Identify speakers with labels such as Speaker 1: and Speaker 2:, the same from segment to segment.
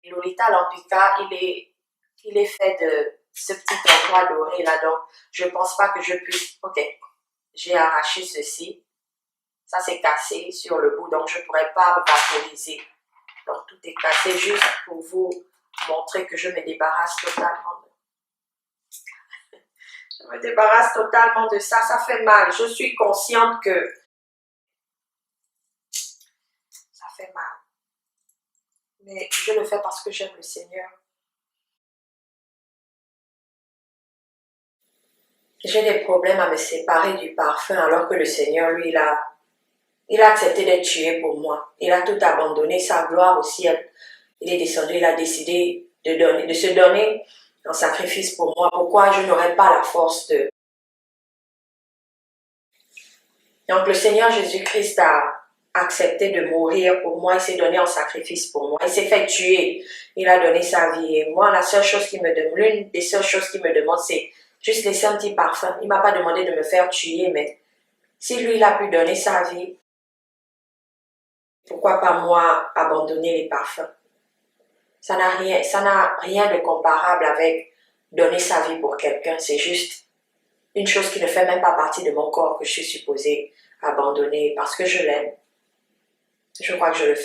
Speaker 1: Lolita Lampica, il est fait de ce petit endroit doré là, donc je pense pas que je puisse. Ok, j'ai arraché ceci. Ça c'est cassé sur le bout, donc je pourrais pas vaporiser. Donc tout est cassé juste pour vous montrer que je me débarrasse totalement. Je me débarrasse totalement de ça. Ça fait mal. Je suis consciente que ça fait mal. Mais je le fais parce que j'aime le Seigneur. J'ai des problèmes à me séparer du parfum alors que le Seigneur, lui, il a accepté d'être tué pour moi. Il a tout abandonné, sa gloire au ciel. Il est descendu, il a décidé de se donner en sacrifice pour moi. Pourquoi je n'aurais pas la force de... Donc le Seigneur Jésus-Christ a accepté de mourir pour moi, il s'est donné en sacrifice pour moi, il s'est fait tuer, il a donné sa vie. Et moi, la seule chose qui me demande, l'une des seules choses qu'il me demande, c'est juste laisser un petit parfum. Il ne m'a pas demandé de me faire tuer, mais si lui, il a pu donner sa vie, pourquoi pas moi abandonner les parfums? Ça n'a rien de comparable avec donner sa vie pour quelqu'un. C'est juste une chose qui ne fait même pas partie de mon corps que je suis supposée abandonner parce que je l'aime. Je crois que je le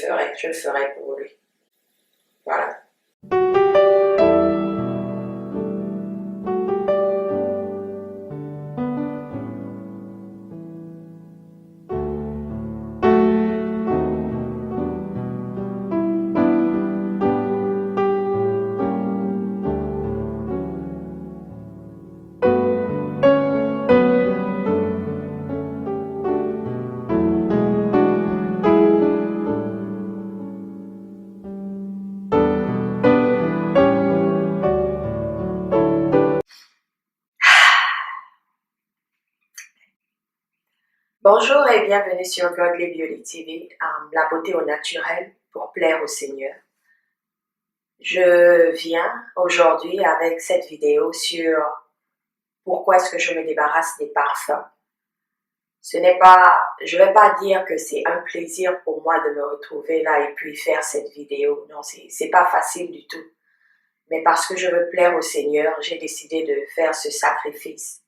Speaker 1: ferai pour lui. Voilà. Bonjour et bienvenue sur Godly Beauty TV, la beauté au naturel pour plaire au Seigneur. Je viens aujourd'hui avec cette vidéo sur pourquoi est-ce que je me débarrasse des parfums. Je ne vais pas dire que c'est un plaisir pour moi de me retrouver là et puis faire cette vidéo. Non, c'est pas facile du tout. Mais parce que je veux plaire au Seigneur, j'ai décidé de faire ce sacrifice.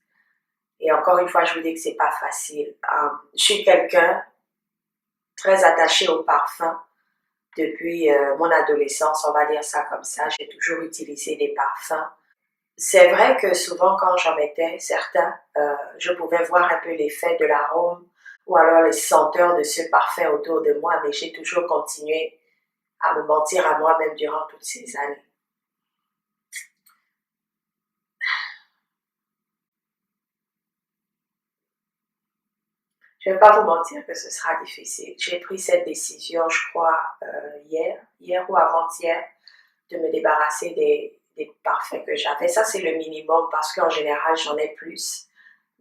Speaker 1: Et encore une fois, je vous dis que c'est pas facile. Je suis quelqu'un très attaché au parfum. Depuis mon adolescence, on va dire ça comme ça, j'ai toujours utilisé des parfums. C'est vrai que souvent quand j'en mettais certains, je pouvais voir un peu l'effet de l'arôme ou alors les senteurs de ce parfum autour de moi, mais j'ai toujours continué à me mentir à moi-même durant toutes ces années. Je ne vais pas vous mentir que ce sera difficile. J'ai pris cette décision, je crois, hier ou avant-hier, de me débarrasser des parfums que j'avais. Ça, c'est le minimum parce qu'en général, j'en ai plus.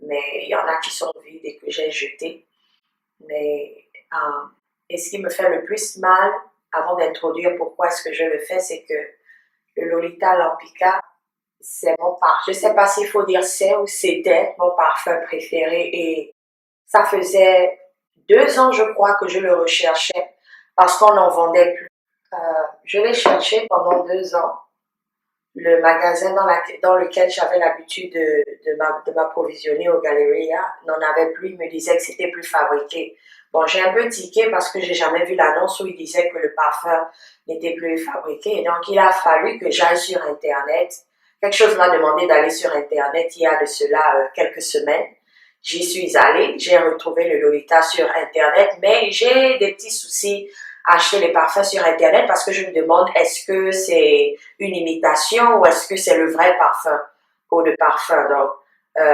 Speaker 1: Mais il y en a qui sont vides et que j'ai jetés. Et ce qui me fait le plus mal, avant d'introduire pourquoi est-ce que je le fais, c'est que le Lolita Lampica, c'est mon parfum. Je ne sais pas s'il faut dire c'est ou c'était mon parfum préféré. Et ça faisait 2 ans, je crois, que je le recherchais parce qu'on n'en vendait plus. Je l'ai cherché pendant 2 ans. Le magasin dans lequel j'avais l'habitude de m'approvisionner au Galleria n'en avait plus. Il me disait que c'était plus fabriqué. Bon, j'ai un peu tiqué parce que j'ai jamais vu l'annonce où il disait que le parfum n'était plus fabriqué. Et donc, il a fallu que j'aille sur Internet. Quelque chose m'a demandé d'aller sur Internet il y a de cela quelques semaines. J'y suis allée, j'ai retrouvé le Lolita sur Internet, mais j'ai des petits soucis à acheter les parfums sur Internet parce que je me demande est-ce que c'est une imitation ou est-ce que c'est le vrai parfum ou de parfum. Donc,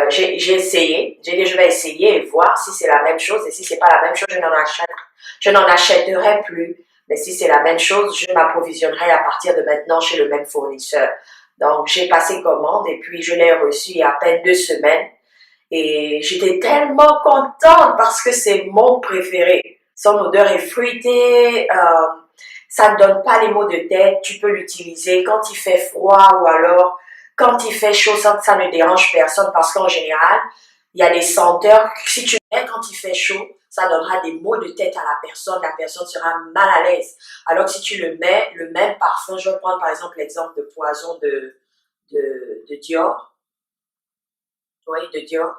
Speaker 1: j'ai essayé, j'ai dit je vais essayer et voir si c'est la même chose et si c'est pas la même chose, je n'en achèterai plus. Mais si c'est la même chose, je m'approvisionnerai à partir de maintenant chez le même fournisseur. Donc, j'ai passé commande et puis je l'ai reçu il y a à peine 2 semaines. Et j'étais tellement contente parce que c'est mon préféré. Son odeur est fruitée, ça ne donne pas les maux de tête, tu peux l'utiliser quand il fait froid ou alors quand il fait chaud, ça ne dérange personne parce qu'en général, il y a des senteurs, si tu mets quand il fait chaud, ça donnera des maux de tête à la personne sera mal à l'aise. Alors que si tu le mets, le même parfum, je vais prendre par exemple l'exemple de Poison de Dior, oui, de Dior.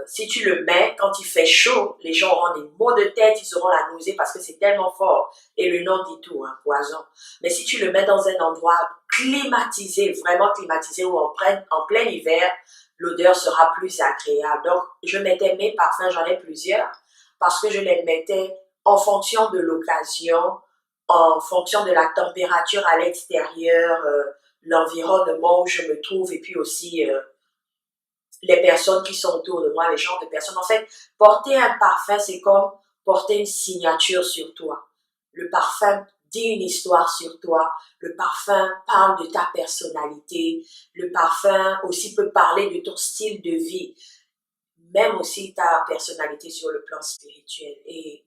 Speaker 1: Si tu le mets, quand il fait chaud, les gens auront des maux de tête, ils auront la nausée parce que c'est tellement fort. Et le nom dit tout, hein, poison. Mais si tu le mets dans un endroit climatisé, vraiment climatisé, ou en plein hiver, l'odeur sera plus agréable. Donc, je mettais mes parfums, j'en ai plusieurs, parce que je les mettais en fonction de l'occasion, en fonction de la température à l'extérieur, l'environnement où je me trouve, et puis aussi les personnes qui sont autour de moi, les genres de personnes. En fait, porter un parfum, c'est comme porter une signature sur toi. Le parfum dit une histoire sur toi. Le parfum parle de ta personnalité. Le parfum aussi peut parler de ton style de vie. Même aussi ta personnalité sur le plan spirituel. Et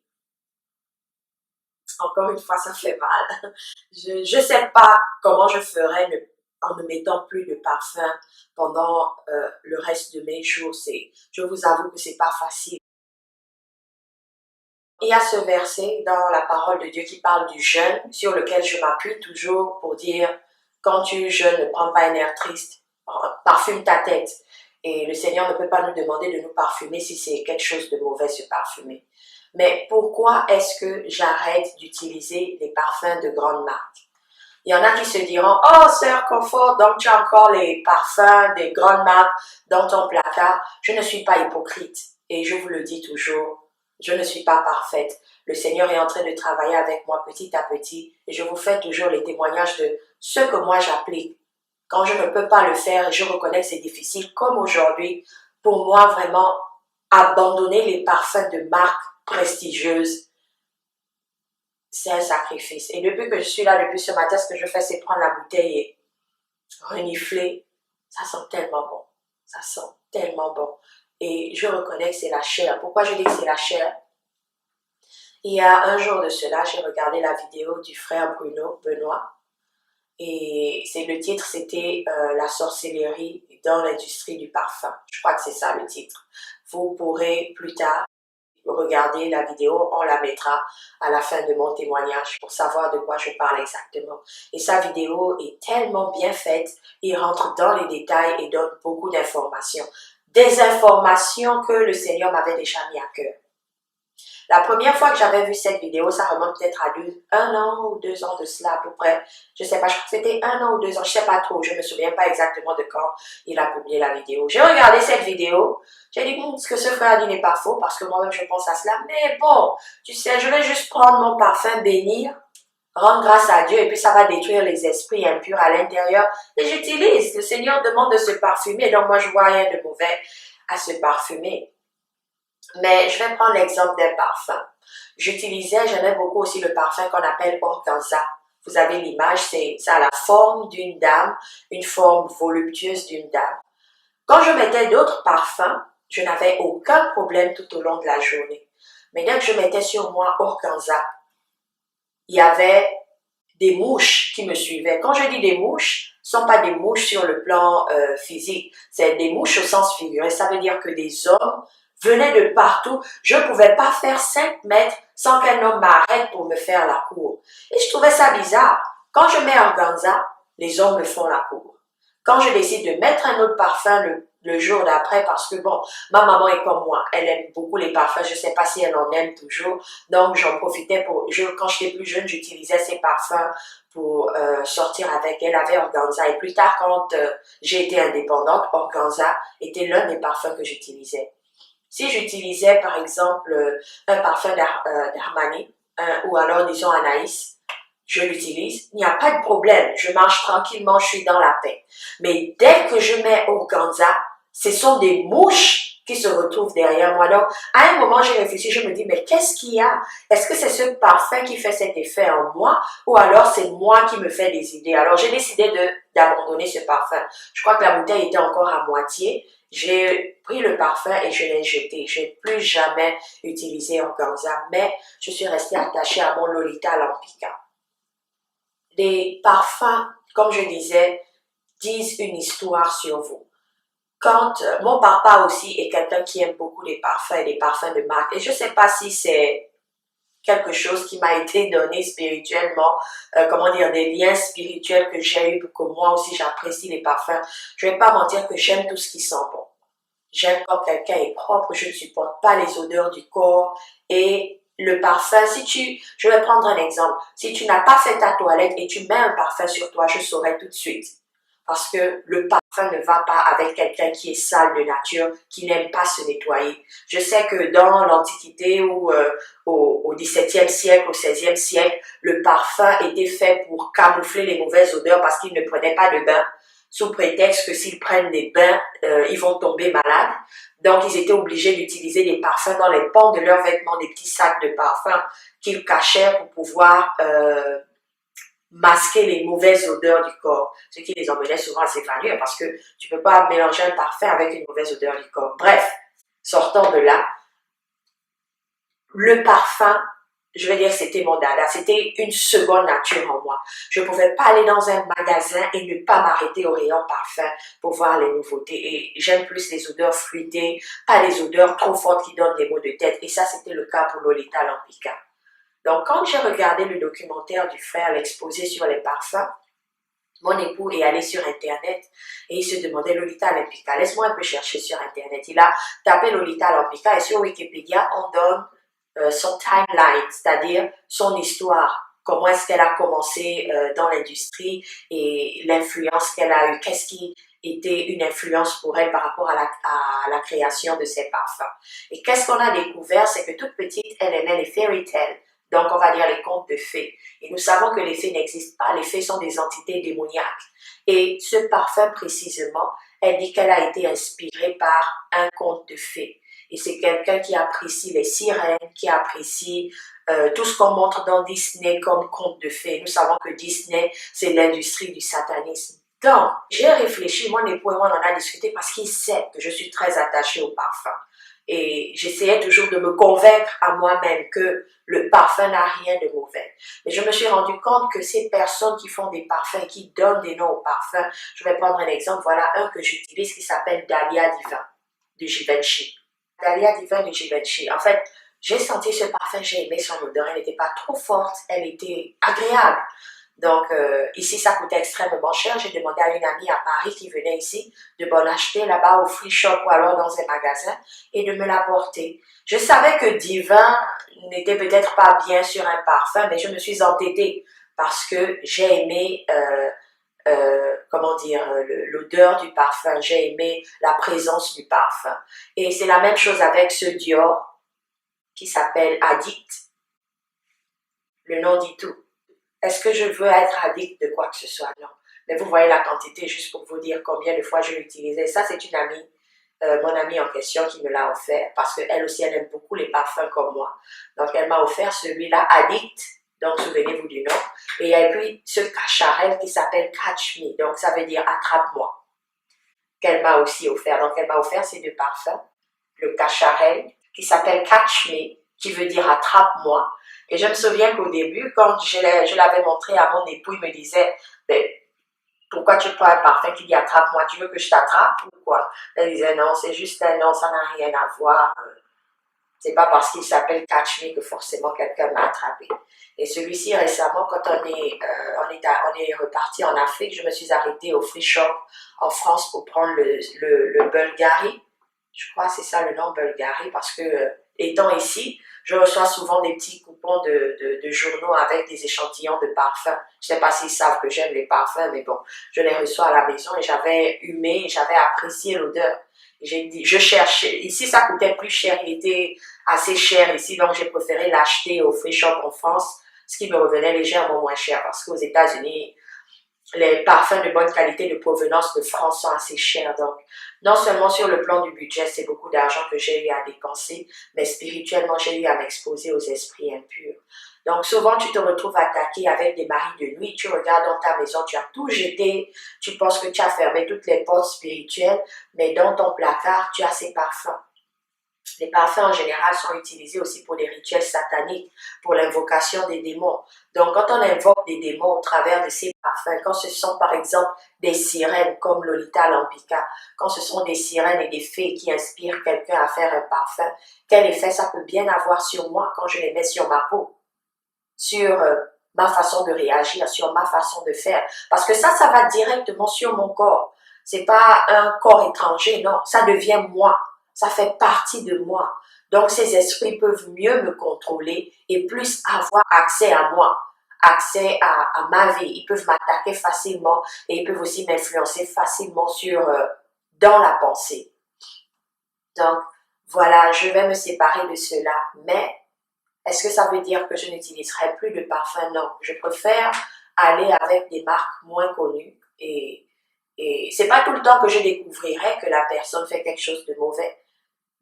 Speaker 1: encore une fois, ça fait mal. Je sais pas comment je ferais en ne mettant plus de parfum pendant le reste de mes jours. Je vous avoue que c'est pas facile. Il y a ce verset dans la parole de Dieu qui parle du jeûne, sur lequel je m'appuie toujours pour dire, quand tu jeûnes, ne prends pas un air triste, parfume ta tête. Et le Seigneur ne peut pas nous demander de nous parfumer si c'est quelque chose de mauvais, se parfumer. Mais pourquoi est-ce que j'arrête d'utiliser les parfums de grandes marques? Il y en a qui se diront, oh, Sœur Confort, donc tu as encore les parfums des grandes marques dans ton placard. Je ne suis pas hypocrite. Et je vous le dis toujours, je ne suis pas parfaite. Le Seigneur est en train de travailler avec moi petit à petit. Et je vous fais toujours les témoignages de ce que moi j'applique. Quand je ne peux pas le faire, je reconnais que c'est difficile, comme aujourd'hui, pour moi vraiment abandonner les parfums de marques prestigieuses, c'est un sacrifice. Et depuis que je suis là, depuis ce matin, ce que je fais, c'est prendre la bouteille et renifler. Ça sent tellement bon. Ça sent tellement bon. Et je reconnais que c'est la chair. Pourquoi je dis que c'est la chair? Il y a un jour de cela, j'ai regardé la vidéo du frère Bruno Benoît. Et le titre, c'était La sorcellerie dans l'industrie du parfum. Je crois que c'est ça le titre. Vous pourrez plus tard regarder la vidéo, on la mettra à la fin de mon témoignage pour savoir de quoi je parle exactement. Et sa vidéo est tellement bien faite, il rentre dans les détails et donne beaucoup d'informations. Des informations que le Seigneur m'avait déjà mis à cœur. La première fois que j'avais vu cette vidéo, ça remonte peut-être à 1 an ou 2 ans de cela à peu près. Je sais pas, je crois que c'était 1 an ou 2 ans, je sais pas trop, je me souviens pas exactement de quand il a publié la vidéo. J'ai regardé cette vidéo, j'ai dit, ce que ce frère dit n'est pas faux, parce que moi-même je pense à cela, mais bon, tu sais, je vais juste prendre mon parfum, bénir, rendre grâce à Dieu, et puis ça va détruire les esprits impurs à l'intérieur, et j'utilise. Le Seigneur demande de se parfumer, donc moi je vois rien de mauvais à se parfumer. Mais je vais prendre l'exemple d'un parfum. J'aimais beaucoup aussi le parfum qu'on appelle organza. Vous avez l'image, ça a la forme d'une dame, une forme voluptueuse d'une dame. Quand je mettais d'autres parfums, je n'avais aucun problème tout au long de la journée. Mais dès que je mettais sur moi organza, il y avait des mouches qui me suivaient. Quand je dis des mouches, ce ne sont pas des mouches sur le plan physique, c'est des mouches au sens figuré. Ça veut dire que des hommes venaient de partout. Je ne pouvais pas faire 5 mètres sans qu'un homme m'arrête pour me faire la cour. Et je trouvais ça bizarre. Quand je mets organza, les hommes me font la cour. Quand je décide de mettre un autre parfum le jour d'après, parce que bon, ma maman est comme moi, elle aime beaucoup les parfums, je ne sais pas si elle en aime toujours, donc j'en profitais quand j'étais plus jeune, j'utilisais ces parfums pour sortir avec elle, avec organza. Et plus tard, quand j'ai été indépendante, organza était l'un des parfums que j'utilisais. Si j'utilisais par exemple un parfum d'Armani, ou alors disons Anaïs, je l'utilise, il n'y a pas de problème, je marche tranquillement, je suis dans la paix. Mais dès que je mets organza, ce sont des mouches qui se retrouvent derrière moi. Donc, à un moment, j'ai réfléchi, je me dis, mais qu'est-ce qu'il y a? Est-ce que c'est ce parfum qui fait cet effet en moi ou alors c'est moi qui me fais des idées? Alors, j'ai décidé d'abandonner ce parfum. Je crois que la bouteille était encore à moitié. J'ai pris le parfum et je l'ai jeté. Je n'ai plus jamais utilisé organza, mais je suis restée attachée à mon Lolita Lampica. Les parfums, comme je disais, disent une histoire sur vous. quand mon papa aussi est quelqu'un qui aime beaucoup les parfums et les parfums de marque. Et je ne sais pas si c'est quelque chose qui m'a été donné spirituellement, comment dire, des liens spirituels que j'ai eu pour que moi aussi j'apprécie les parfums. Je vais pas mentir que j'aime tout ce qui sent bon. J'aime quand quelqu'un est propre, je ne supporte pas les odeurs du corps et le parfum, je vais prendre un exemple, si tu n'as pas fait ta toilette et tu mets un parfum sur toi, je saurais tout de suite. Parce que le parfum ne va pas avec quelqu'un qui est sale de nature, qui n'aime pas se nettoyer. Je sais que dans l'Antiquité ou au XVIIe siècle, au XVIe siècle, le parfum était fait pour camoufler les mauvaises odeurs parce qu'ils ne prenaient pas de bain, sous prétexte que s'ils prennent des bains, ils vont tomber malades. Donc, ils étaient obligés d'utiliser des parfums dans les pans de leurs vêtements, des petits sacs de parfums qu'ils cachaient pour pouvoir masquer les mauvaises odeurs du corps, ce qui les emmenait souvent à s'évanouir parce que tu peux pas mélanger un parfum avec une mauvaise odeur du corps. Bref, sortant de là, le parfum, je vais dire, c'était mon dada, c'était une seconde nature en moi. Je ne pouvais pas aller dans un magasin et ne pas m'arrêter au rayon parfum pour voir les nouveautés. Et j'aime plus les odeurs fruitées, pas les odeurs trop fortes qui donnent des maux de tête. Et ça, c'était le cas pour Lolita Lampica. Donc, quand j'ai regardé le documentaire du frère, l'exposé sur les parfums, mon époux est allé sur Internet et il se demandait Lolita Lampica. Laisse-moi un peu chercher sur Internet. Il a tapé Lolita Lampica et sur Wikipédia, on donne son timeline, c'est-à-dire son histoire. Comment est-ce qu'elle a commencé dans l'industrie et l'influence qu'elle a eue. Qu'est-ce qui était une influence pour elle par rapport à la création de ses parfums. Et qu'est-ce qu'on a découvert, c'est que toute petite, elle aimait les fairy tales. Donc, on va dire les contes de fées. Et nous savons que les fées n'existent pas. Les fées sont des entités démoniaques. Et ce parfum, précisément, elle dit qu'elle a été inspirée par un conte de fées. Et c'est quelqu'un qui apprécie les sirènes, qui apprécie tout ce qu'on montre dans Disney comme conte de fées. Nous savons que Disney, c'est l'industrie du satanisme. Donc, j'ai réfléchi, mon époux et moi, on en a discuté parce qu'il sait que je suis très attachée au parfum. Et j'essayais toujours de me convaincre à moi-même que le parfum n'a rien de mauvais. Mais je me suis rendu compte que ces personnes qui font des parfums, qui donnent des noms aux parfums, je vais prendre un exemple, voilà un que j'utilise qui s'appelle Dahlia Divin de Givenchy. Dahlia Divin de Givenchy. En fait, j'ai senti ce parfum, j'ai aimé son odeur, elle n'était pas trop forte, elle était agréable. Donc, ici, ça coûtait extrêmement cher. J'ai demandé à une amie à Paris qui venait ici de m'en acheter là-bas au free shop ou alors dans un magasin et de me l'apporter. Je savais que Divin n'était peut-être pas bien sur un parfum, mais je me suis entêtée parce que j'ai aimé, comment dire, l'odeur du parfum. J'ai aimé la présence du parfum. Et c'est la même chose avec ce Dior qui s'appelle Addict. Le nom dit tout. Est-ce que je veux être addict de quoi que ce soit? Non. Mais vous voyez la quantité, juste pour vous dire combien de fois je l'utilisais. Ça, c'est une amie, mon amie en question qui me l'a offert parce qu'elle aussi, elle aime beaucoup les parfums comme moi. Donc, elle m'a offert celui-là, Addict. Donc, souvenez-vous du nom. Et puis, ce cacharel qui s'appelle Catch Me. Donc, ça veut dire attrape-moi. Qu'elle m'a aussi offert. Donc, elle m'a offert ces deux parfums. Le cacharel qui s'appelle Catch Me, qui veut dire attrape-moi. Et je me souviens qu'au début, quand je l'avais montré à mon époux, il me disait, ben, pourquoi tu prends un parfum qui dit attrape-moi, tu veux que je t'attrape ou quoi? Elle disait non, c'est juste un nom, ça n'a rien à voir. C'est pas parce qu'il s'appelle Catch Me que forcément quelqu'un m'a attrapé. Et celui-ci, récemment, quand on est reparti en Afrique, je me suis arrêtée au free shop en France pour prendre le Bulgari. Je crois que c'est ça le nom Bulgari parce que, étant ici, je reçois souvent des petits coupons de journaux avec des échantillons de parfums. Je ne sais pas s'ils savent que j'aime les parfums, mais bon, je les reçois à la maison et j'avais humé, j'avais apprécié l'odeur. J'ai dit, je cherchais. Ici, ça coûtait plus cher. Il était assez cher ici, donc j'ai préféré l'acheter au free shop en France, ce qui me revenait légèrement moins cher parce qu'aux États-Unis, les parfums de bonne qualité de provenance de France sont assez chers. Donc, non seulement sur le plan du budget, c'est beaucoup d'argent que j'ai eu à dépenser, mais spirituellement, j'ai eu à m'exposer aux esprits impurs. Donc, souvent, tu te retrouves attaqué avec des maris de nuit. Tu regardes dans ta maison, tu as tout jeté. Tu penses que tu as fermé toutes les portes spirituelles, mais dans ton placard, tu as ces parfums. Les parfums en général sont utilisés aussi pour des rituels sataniques, pour l'invocation des démons. Donc, quand on invoque des démons au travers de ces parfums, quand ce sont par exemple des sirènes comme Lolita Lampika, quand ce sont des sirènes et des fées qui inspirent quelqu'un à faire un parfum, quel effet ça peut bien avoir sur moi quand je les mets sur ma peau, sur ma façon de réagir, sur ma façon de faire. Parce que ça va directement sur mon corps. C'est pas un corps étranger, non, ça devient moi. Ça fait partie de moi. Donc ces esprits peuvent mieux me contrôler et plus avoir accès à moi, accès à ma vie. Ils peuvent m'attaquer facilement et ils peuvent aussi m'influencer facilement dans la pensée. Donc voilà, je vais me séparer de cela, mais est-ce que ça veut dire que je n'utiliserai plus de parfum? Non, je préfère aller avec des marques moins connues et c'est pas tout le temps que je découvrirai que la personne fait quelque chose de mauvais.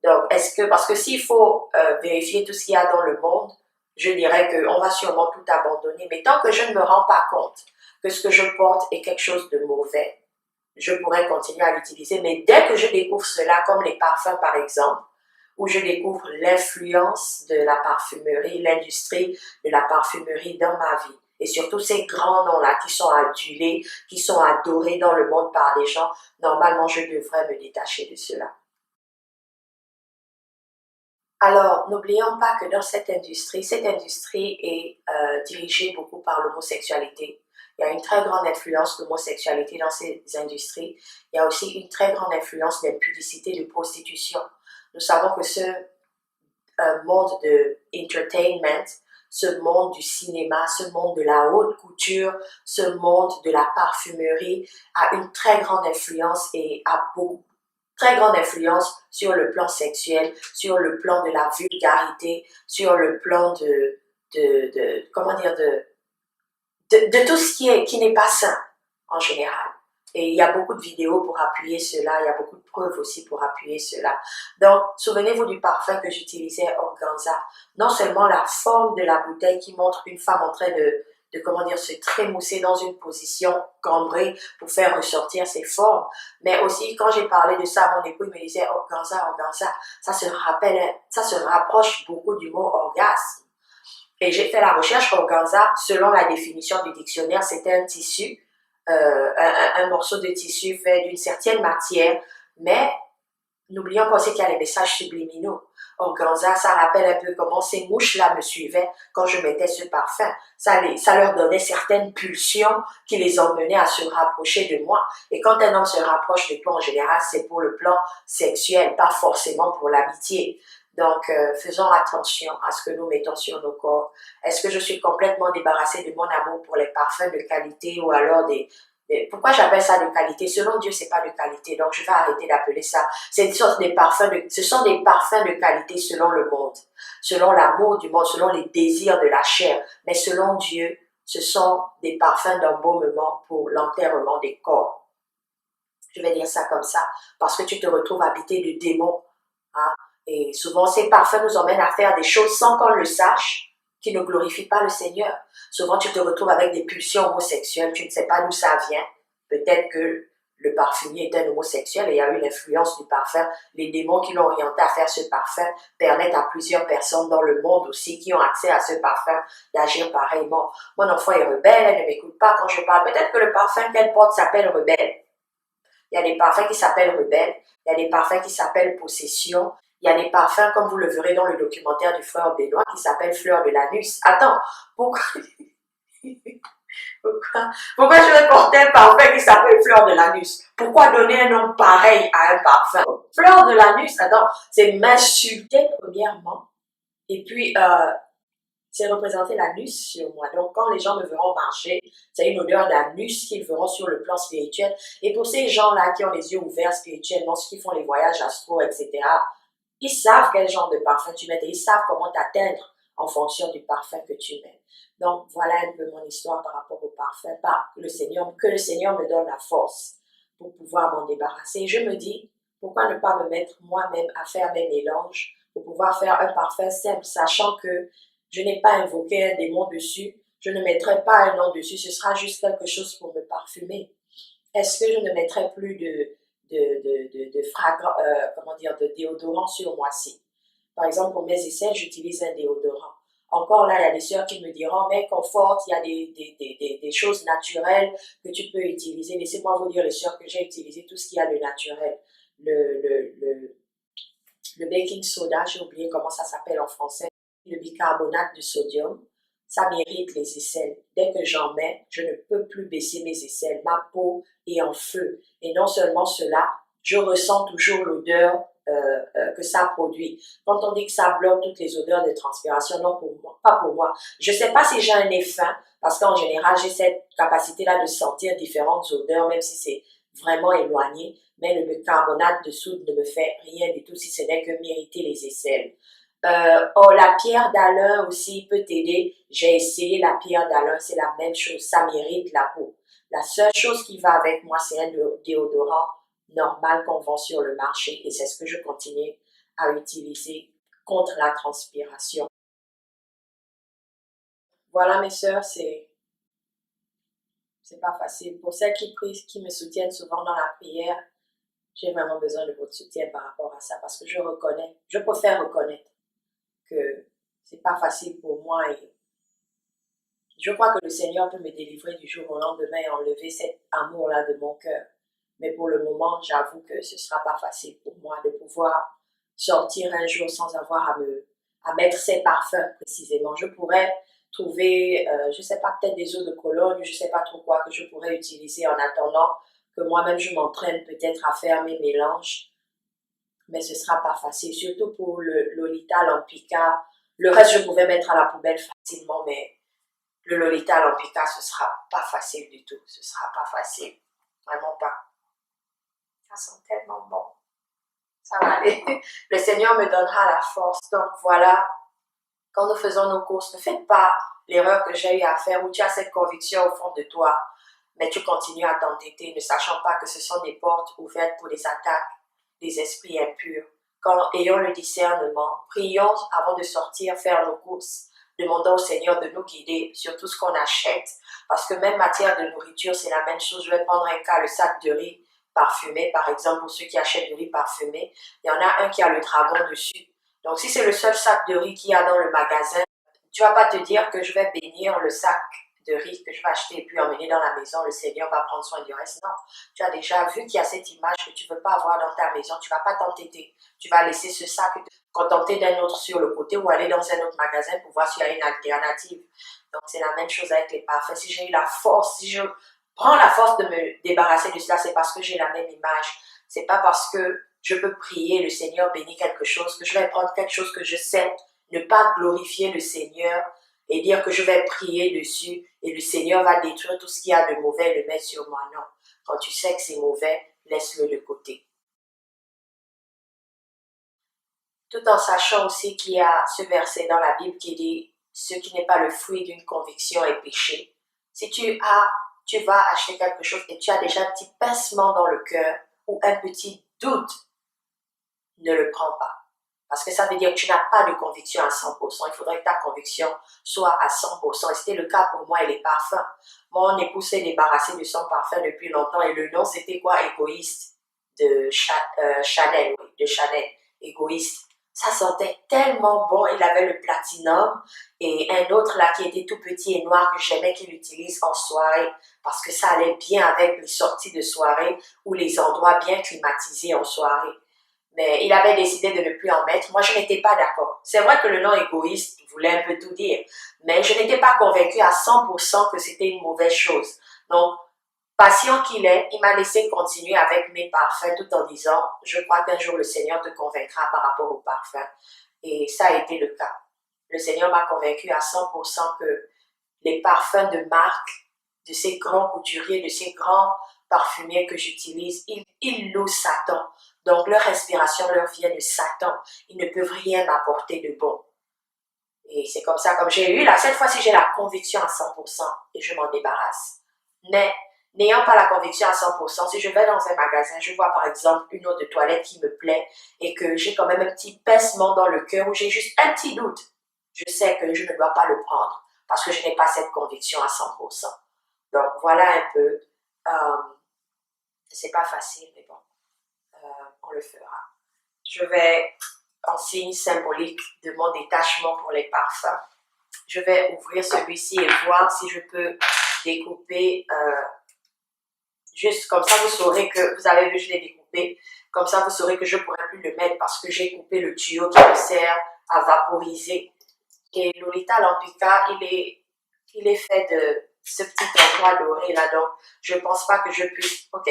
Speaker 1: Donc, parce que s'il faut vérifier tout ce qu'il y a dans le monde, je dirais qu'on va sûrement tout abandonner. Mais tant que je ne me rends pas compte que ce que je porte est quelque chose de mauvais, je pourrais continuer à l'utiliser. Mais dès que je découvre cela, comme les parfums par exemple, où je découvre l'influence de la parfumerie, l'industrie de la parfumerie dans ma vie, et surtout ces grands noms-là qui sont adulés, qui sont adorés dans le monde par des gens, normalement je devrais me détacher de cela. Alors, n'oublions pas que dans cette industrie est dirigée beaucoup par l'homosexualité. Il y a une très grande influence d'homosexualité dans ces industries. Il y a aussi une très grande influence d'impudicité, de prostitution. Nous savons que ce monde de entertainment, ce monde du cinéma, ce monde de la haute couture, ce monde de la parfumerie a une très grande influence et a beaucoup très grande influence sur le plan sexuel, sur le plan de la vulgarité, sur le plan comment dire, de tout ce qui n'est pas sain en général. Et il y a beaucoup de vidéos pour appuyer cela, il y a beaucoup de preuves aussi pour appuyer cela. Donc, souvenez-vous du parfum que j'utilisais Organza. Non seulement la forme de la bouteille qui montre une femme en train comment dire, se trémousser dans une position cambrée pour faire ressortir ses formes. Mais aussi, quand j'ai parlé de ça, mon époux il me disait Organza, Organza, ça se rapproche beaucoup du mot orgasme. Et j'ai fait la recherche organza, selon la définition du dictionnaire, c'était un tissu, un morceau de tissu fait d'une certaine matière, mais n'oublions pas aussi qu'il y a les messages subliminaux. Organza, ça rappelle un peu comment ces mouches-là me suivaient quand je mettais ce parfum. Ça leur donnait certaines pulsions qui les emmenaient à se rapprocher de moi. Et quand un homme se rapproche de toi, en général, c'est pour le plan sexuel, pas forcément pour l'amitié. Donc, faisons attention à ce que nous mettons sur nos corps. Est-ce que je suis complètement débarrassée de mon amour pour les parfums de qualité ou alors pourquoi j'appelle ça de qualité? Selon Dieu, c'est pas de qualité, donc je vais arrêter d'appeler ça. C'est une sorte des ce sont des parfums de qualité selon le monde, selon l'amour du monde, selon les désirs de la chair. Mais selon Dieu, ce sont des parfums d'embaumement pour l'enterrement des corps. Je vais dire ça comme ça, parce que tu te retrouves habité de démons, hein? Et souvent, ces parfums nous emmènent à faire des choses sans qu'on le sache, qui ne glorifient pas le Seigneur. Souvent, tu te retrouves avec des pulsions homosexuelles, tu ne sais pas d'où ça vient. Peut-être que le parfumier est un homosexuel et il y a eu l'influence du parfum. Les démons qui l'ont orienté à faire ce parfum permettent à plusieurs personnes dans le monde aussi qui ont accès à ce parfum d'agir pareillement. Mon enfant est rebelle, elle ne m'écoute pas quand je parle. Peut-être que le parfum qu'elle porte s'appelle rebelle. Il y a des parfums qui s'appellent rebelle, il y a des parfums qui s'appellent possession, il y a des parfums, comme vous le verrez dans le documentaire du frère Benoît, qui s'appelle Fleur de l'anus. Attends, pourquoi je vais porter un parfum qui s'appelle Fleur de l'anus? Pourquoi donner un nom pareil à un parfum? Fleur de l'anus, attends, c'est m'insulter premièrement, et puis c'est représenter l'anus sur moi. Donc, quand les gens me verront marcher, c'est une odeur d'anus qu'ils verront sur le plan spirituel. Et pour ces gens-là qui ont les yeux ouverts spirituellement, ceux qui font les voyages astro, etc., ils savent quel genre de parfum tu mets et ils savent comment t'atteindre en fonction du parfum que tu mets. Donc, voilà un peu mon histoire par rapport au parfum. Que le Seigneur me donne la force pour pouvoir m'en débarrasser. Et je me dis, pourquoi ne pas me mettre moi-même à faire mes mélanges pour pouvoir faire un parfum simple, sachant que je n'ai pas invoqué un démon dessus, je ne mettrai pas un nom dessus, ce sera juste quelque chose pour me parfumer. Est-ce que je ne mettrai plus de déodorant sur moi-ci? Par exemple, pour mes essais, j'utilise un déodorant. Encore là, il y a des sœurs qui me diront, mais Comfort, il y a des choses naturelles que tu peux utiliser. Laissez-moi vous dire, les sœurs, que j'ai utilisé tout ce qu'il y a de naturel. Le, le, le, le baking soda, j'ai oublié comment ça s'appelle en français, le bicarbonate de sodium, ça m'irrite les aisselles. Dès que j'en mets, je ne peux plus baisser mes aisselles. Ma peau est en feu. Et non seulement cela, je ressens toujours l'odeur que ça produit. Quand on dit que ça bloque toutes les odeurs de transpiration, non pour moi, pas pour moi. Je sais pas si j'ai un nez fin, parce qu'en général, j'ai cette capacité-là de sentir différentes odeurs, même si c'est vraiment éloigné, mais le bicarbonate de soude ne me fait rien du tout si ce n'est que m'irriter les aisselles. Oh, la pierre d'Alain aussi peut t'aider. J'ai essayé la pierre d'Alain, c'est la même chose, ça m'irrite la peau. La seule chose qui va avec moi, c'est un déodorant normal qu'on vend sur le marché et c'est ce que je continue à utiliser contre la transpiration. Voilà mes sœurs, c'est pas facile. Pour celles qui me soutiennent souvent dans la prière, j'ai vraiment besoin de votre soutien par rapport à ça parce que je préfère reconnaître que c'est pas facile pour moi et je crois que le Seigneur peut me délivrer du jour au lendemain et enlever cet amour-là de mon cœur. Mais pour le moment, j'avoue que ce sera pas facile pour moi de pouvoir sortir un jour sans avoir à mettre ces parfums précisément. Je pourrais trouver, je sais pas, peut-être des eaux de Cologne, je sais pas trop quoi que je pourrais utiliser en attendant que moi-même je m'entraîne peut-être à faire mes mélanges. Mais ce sera pas facile, surtout pour le Lolita Lampica. Le reste, je pouvais mettre à la poubelle facilement, mais le Lolita Lampica, ce sera pas facile du tout. Ce sera pas facile. Vraiment pas. Ça sent tellement bon. Ça va aller. Le Seigneur me donnera la force. Donc voilà, quand nous faisons nos courses, ne faites pas l'erreur que j'ai eu à faire où tu as cette conviction au fond de toi, mais tu continues à t'entêter, ne sachant pas que ce sont des portes ouvertes pour les attaques des esprits impurs. Quand ayons le discernement, prions avant de sortir faire nos courses. Demandons au Seigneur de nous guider sur tout ce qu'on achète, parce que même matière de nourriture, c'est la même chose. Je vais prendre un cas, le sac de riz parfumé, par exemple, pour ceux qui achètent du riz parfumé. Il y en a un qui a le dragon dessus. Donc, si c'est le seul sac de riz qu'il y a dans le magasin, tu vas pas te dire que je vais bénir le sac de riz que je vais acheter et puis emmener dans la maison, le Seigneur va prendre soin du reste. Non, tu as déjà vu qu'il y a cette image que tu ne veux pas avoir dans ta maison, tu ne vas pas t'entêter. Tu vas laisser ce sac te contenter d'un autre sur le côté ou aller dans un autre magasin pour voir s'il y a une alternative. Donc, c'est la même chose avec les parfums. Si j'ai eu la force, si je prends la force de me débarrasser de cela, c'est parce que j'ai la même image. C'est pas parce que je peux prier, le Seigneur bénit quelque chose, que je vais prendre quelque chose que je sais, ne pas glorifier le Seigneur et dire que je vais prier dessus et le Seigneur va détruire tout ce qu'il y a de mauvais et le mettre sur moi. Non. Quand tu sais que c'est mauvais, laisse-le de côté. Tout en sachant aussi qu'il y a ce verset dans la Bible qui dit « Ce qui n'est pas le fruit d'une conviction est péché ». Si tu vas acheter quelque chose et tu as déjà un petit pincement dans le cœur ou un petit doute, ne le prends pas. Parce que ça veut dire que tu n'as pas de conviction à 100%. Il faudrait que ta conviction soit à 100%. Et c'était le cas pour moi et les parfums. Mon époux s'est débarrassé de son parfum depuis longtemps et le nom c'était quoi? Égoïste de Chanel, oui, de Chanel. Égoïste. Ça sentait tellement bon. Il avait le platinum et un autre là qui était tout petit et noir que j'aimais qu'il utilise en soirée parce que ça allait bien avec les sorties de soirée ou les endroits bien climatisés en soirée. Mais il avait décidé de ne plus en mettre. Moi, je n'étais pas d'accord. C'est vrai que le nom égoïste voulait un peu tout dire, mais je n'étais pas convaincue à 100% que c'était une mauvaise chose. Donc, patient qu'il est, il m'a laissé continuer avec mes parfums tout en disant, je crois qu'un jour le Seigneur te convaincra par rapport aux parfums. Et ça a été le cas. Le Seigneur m'a convaincue à 100% que les parfums de marque, de ces grands couturiers, de ces grands parfumiers que j'utilise, ils louent Satan. Donc leur respiration leur vient de Satan. Ils ne peuvent rien m'apporter de bon. Et c'est comme ça, comme j'ai eu là, cette fois-ci j'ai la conviction à 100% et je m'en débarrasse. Mais n'ayant pas la conviction à 100%, si je vais dans un magasin, je vois par exemple une eau de toilette qui me plaît et que j'ai quand même un petit pincement dans le cœur ou j'ai juste un petit doute, je sais que je ne dois pas le prendre parce que je n'ai pas cette conviction à 100%. Donc voilà un peu, c'est pas facile, mais bon, on le fera. Je vais, en signe symbolique de mon détachement pour les parfums, Je vais ouvrir celui-ci et voir si je peux découper. Juste comme ça, vous saurez que, vous avez vu, je l'ai découpé. Comme ça, vous saurez que je ne pourrai plus le mettre parce que j'ai coupé le tuyau qui me sert à vaporiser. Et Lolita Lampica, il est fait de ce petit endroit doré là. Donc, je ne pense pas que je puisse. Ok,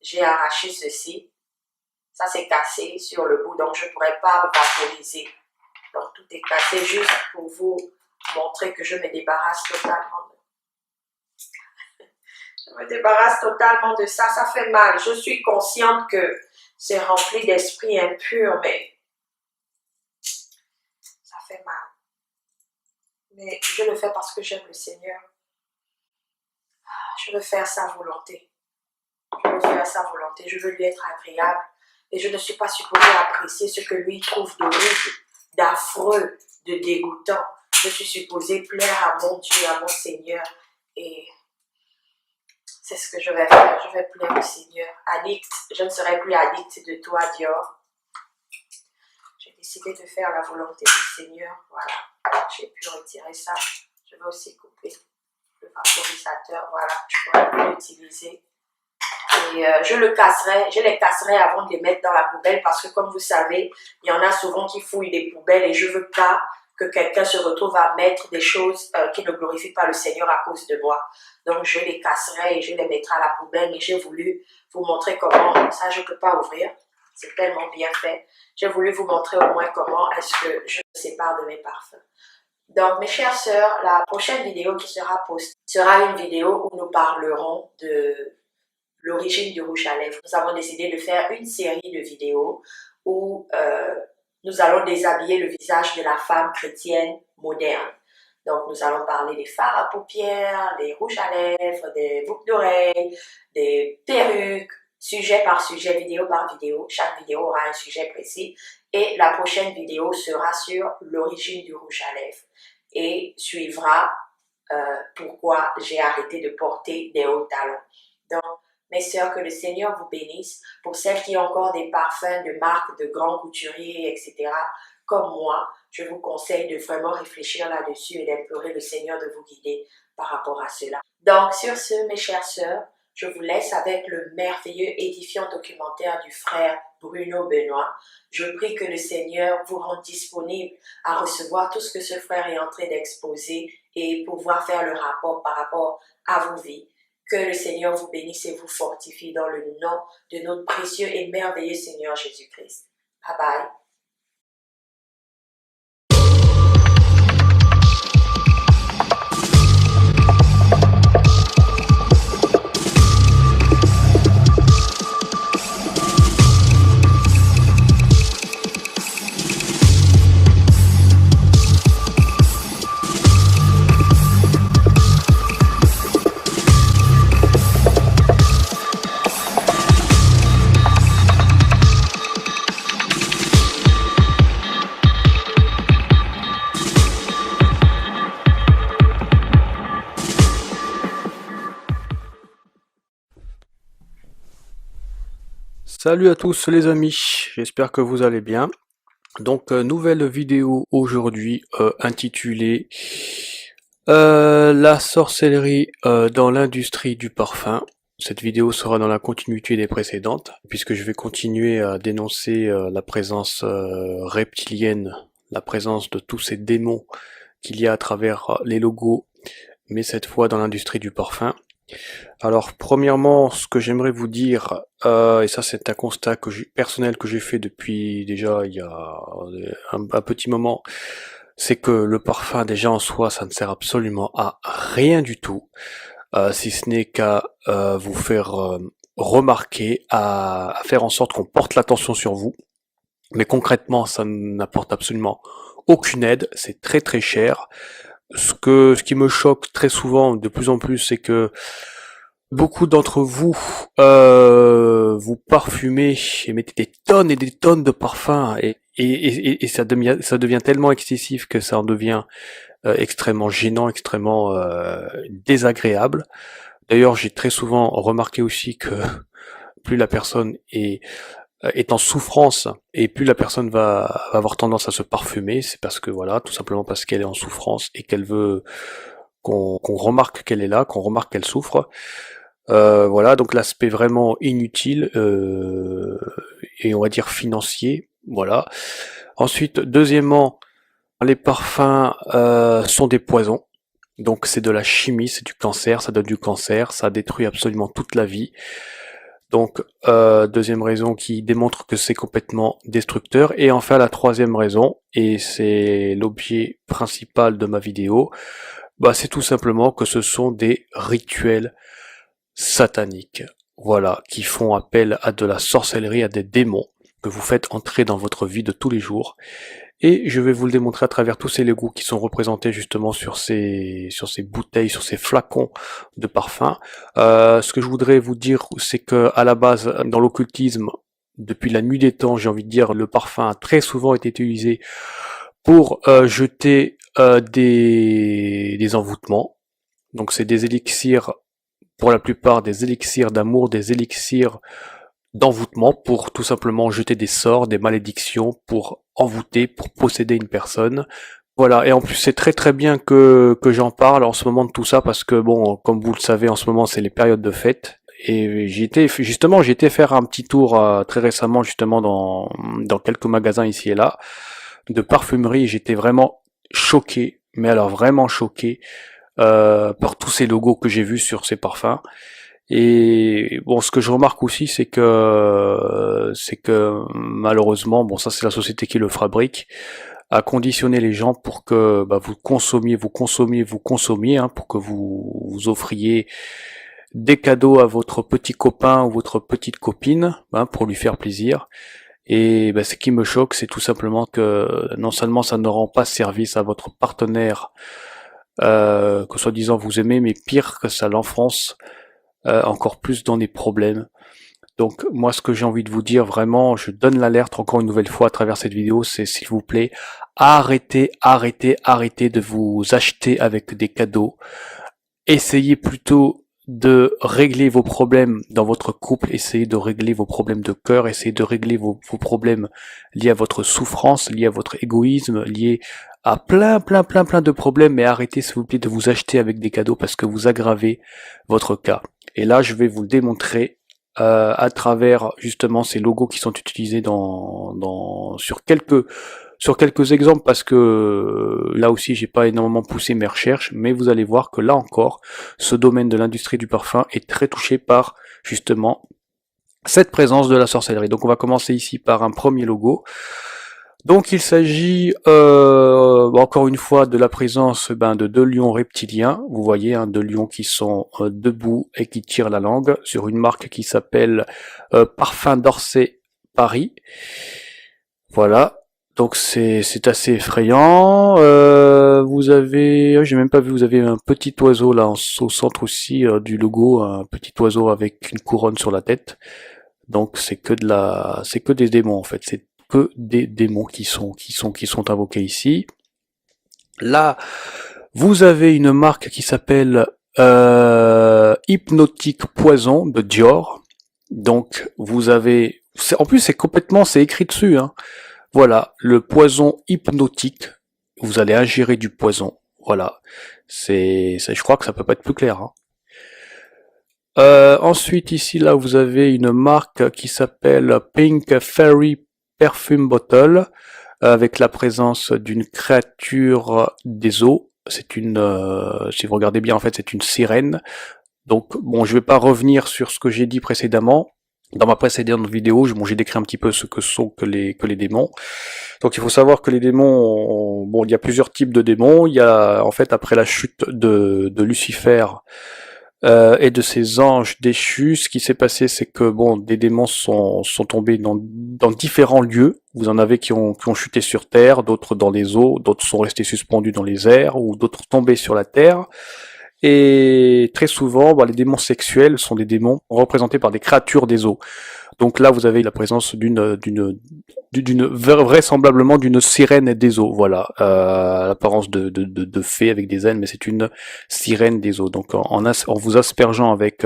Speaker 1: j'ai arraché ceci. Ça, c'est cassé sur le bout, donc je ne pourrais pas vaporiser. Donc, tout est cassé juste pour vous montrer que je me débarrasse totalement. Je me débarrasse totalement de ça. Ça fait mal. Je suis consciente que c'est rempli d'esprits impurs, mais ça fait mal. Mais je le fais parce que j'aime le Seigneur. Je veux faire sa volonté. Je veux faire sa volonté. Je veux lui être agréable. Et je ne suis pas supposée apprécier ce que lui trouve d'horrible, d'affreux, de dégoûtant. Je suis supposée plaire à mon Dieu, à mon Seigneur. Et c'est ce que je vais faire. Je vais plaire au Seigneur. Addict, je ne serai plus addict de toi, Dior. J'ai décidé de faire la volonté du Seigneur. Voilà. J'ai pu retirer ça. Je vais aussi couper le vaporisateur. Voilà. Je pourrais plus l'utiliser. Et je les casserai avant de les mettre dans la poubelle parce que comme vous savez, il y en a souvent qui fouillent des poubelles et je ne veux pas que quelqu'un se retrouve à mettre des choses qui ne glorifient pas le Seigneur à cause de moi. Donc je les casserai et je les mettrai à la poubelle, mais j'ai voulu vous montrer comment, ça je ne peux pas ouvrir, c'est tellement bien fait. J'ai voulu vous montrer au moins comment est-ce que je me sépare de mes parfums. Donc mes chères sœurs, la prochaine vidéo qui sera postée sera une vidéo où nous parlerons de l'origine du rouge à lèvres. Nous avons décidé de faire une série de vidéos où nous allons déshabiller le visage de la femme chrétienne moderne. Donc, nous allons parler des fards à paupières, des rouges à lèvres, des boucles d'oreilles, des perruques, sujet par sujet, vidéo par vidéo. Chaque vidéo aura un sujet précis. Et la prochaine vidéo sera sur l'origine du rouge à lèvres. Et suivra pourquoi j'ai arrêté de porter des hauts talons. Donc, mes sœurs, que le Seigneur vous bénisse. Pour celles qui ont encore des parfums de marques de grands couturiers, etc., comme moi, je vous conseille de vraiment réfléchir là-dessus et d'implorer le Seigneur de vous guider par rapport à cela. Donc, sur ce, mes chères sœurs, je vous laisse avec le merveilleux, édifiant documentaire du frère Bruno Benoît. Je prie que le Seigneur vous rende disponible à recevoir tout ce que ce frère est en train d'exposer et pouvoir faire le rapport par rapport à vos vies. Que le Seigneur vous bénisse et vous fortifie dans le nom de notre précieux et merveilleux Seigneur Jésus-Christ. Bye bye.
Speaker 2: Salut à tous les amis, j'espère que vous allez bien. Donc nouvelle vidéo aujourd'hui intitulée La sorcellerie dans l'industrie du parfum. Cette vidéo sera dans la continuité des précédentes, puisque je vais continuer à dénoncer la présence reptilienne, la présence de tous ces démons qu'il y a à travers les logos, mais cette fois dans l'industrie du parfum. Alors premièrement, ce que j'aimerais vous dire, et ça c'est un constat personnel que j'ai fait depuis déjà il y a un petit moment, c'est que le parfum déjà en soi ça ne sert absolument à rien du tout, si ce n'est qu'à vous faire remarquer, à faire en sorte qu'on porte l'attention sur vous, mais concrètement ça n'apporte absolument aucune aide, c'est très très cher. Ce qui me choque très souvent, de plus en plus, c'est que beaucoup d'entre vous, vous parfumez et mettez des tonnes et des tonnes de parfums et ça devient tellement excessif que ça en devient extrêmement gênant, extrêmement désagréable. D'ailleurs, j'ai très souvent remarqué aussi que plus la personne est est en souffrance, et plus la personne va avoir tendance à se parfumer, c'est parce que voilà, tout simplement parce qu'elle est en souffrance et qu'elle veut qu'on remarque qu'elle est là, qu'on remarque qu'elle souffre. Voilà, donc l'aspect vraiment inutile et on va dire financier, voilà. Ensuite, deuxièmement, les parfums sont des poisons. Donc c'est de la chimie, c'est du cancer, ça donne du cancer, ça détruit absolument toute la vie. Donc deuxième raison qui démontre que c'est complètement destructeur. Et enfin la troisième raison, et c'est l'objet principal de ma vidéo, bah c'est tout simplement que ce sont des rituels sataniques. Voilà, qui font appel à de la sorcellerie, à des démons que vous faites entrer dans votre vie de tous les jours. Et je vais vous le démontrer à travers tous ces logos qui sont représentés justement sur ces bouteilles, sur ces flacons de parfum. Ce que je voudrais vous dire, c'est que à la base, dans l'occultisme, depuis la nuit des temps, j'ai envie de dire, le parfum a très souvent été utilisé pour jeter des envoûtements. Donc c'est des élixirs, pour la plupart des élixirs d'amour, des élixirs d'envoûtement pour tout simplement jeter des sorts, des malédictions, pour envoûter, pour posséder une personne. Voilà, et en plus c'est très très bien que j'en parle en ce moment de tout ça parce que bon, comme vous le savez, en ce moment c'est les périodes de fête. Et j'ai été faire un petit tour très récemment justement dans quelques magasins ici et là de parfumerie. J'étais vraiment choqué, mais alors vraiment choqué par tous ces logos que j'ai vus sur ces parfums. Et bon, ce que je remarque aussi, c'est que malheureusement, bon, ça c'est la société qui le fabrique, a conditionné les gens pour que bah, vous consommiez, hein, pour que vous offriez des cadeaux à votre petit copain ou votre petite copine, hein, pour lui faire plaisir. Et bah, ce qui me choque, c'est tout simplement que non seulement ça ne rend pas service à votre partenaire que soi-disant vous aimez, mais pire que ça l'enfonce encore plus dans des problèmes. Donc moi ce que j'ai envie de vous dire vraiment, je donne l'alerte encore une nouvelle fois à travers cette vidéo, c'est s'il vous plaît, arrêtez de vous acheter avec des cadeaux. Essayez plutôt de régler vos problèmes dans votre couple, essayez de régler vos problèmes de cœur, essayez de régler vos problèmes liés à votre souffrance, liés à votre égoïsme, liés à plein de problèmes, mais arrêtez s'il vous plaît de vous acheter avec des cadeaux parce que vous aggravez votre cas. Et là, je vais vous le démontrer à travers justement ces logos qui sont utilisés sur quelques exemples parce que là aussi j'ai pas énormément poussé mes recherches, mais vous allez voir que là encore, ce domaine de l'industrie du parfum est très touché par justement cette présence de la sorcellerie. Donc on va commencer ici par un premier logo. Donc il s'agit encore une fois de la présence de deux lions reptiliens. Vous voyez, hein, deux lions qui sont debout et qui tirent la langue sur une marque qui s'appelle Parfum d'Orsay Paris. Voilà. Donc c'est assez effrayant. Vous avez, j'ai même pas vu, vous avez un petit oiseau là au centre aussi du logo, un petit oiseau avec une couronne sur la tête. Donc c'est que des démons en fait. C'est que des démons qui sont invoqués ici. Là, vous avez une marque qui s'appelle Hypnotique Poison de Dior. Donc vous avez, en plus c'est écrit dessus, hein. Voilà, le poison hypnotique. Vous allez ingérer du poison. Voilà, je crois que ça peut pas être plus clair, hein. Ensuite ici là vous avez une marque qui s'appelle Pink Fairy Perfume Bottle avec la présence d'une créature des eaux. C'est si vous regardez bien en fait c'est une sirène. Donc bon je vais pas revenir sur ce que j'ai dit précédemment. Dans ma précédente vidéo, j'ai décrit un petit peu ce que sont que les démons. Donc il faut savoir que les démons, bon il y a plusieurs types de démons. Il y a en fait après la chute de Lucifer et de ces anges déchus, ce qui s'est passé, c'est que bon, des démons sont tombés dans différents lieux. Vous en avez qui ont chuté sur terre, d'autres dans les eaux, d'autres sont restés suspendus dans les airs, ou d'autres tombés sur la terre. Et très souvent, les démons sexuels sont des démons représentés par des créatures des eaux. Donc là, vous avez la présence vraisemblablement d'une sirène des eaux, voilà, l'apparence de fée avec des ailes, mais c'est une sirène des eaux. Donc en vous aspergeant avec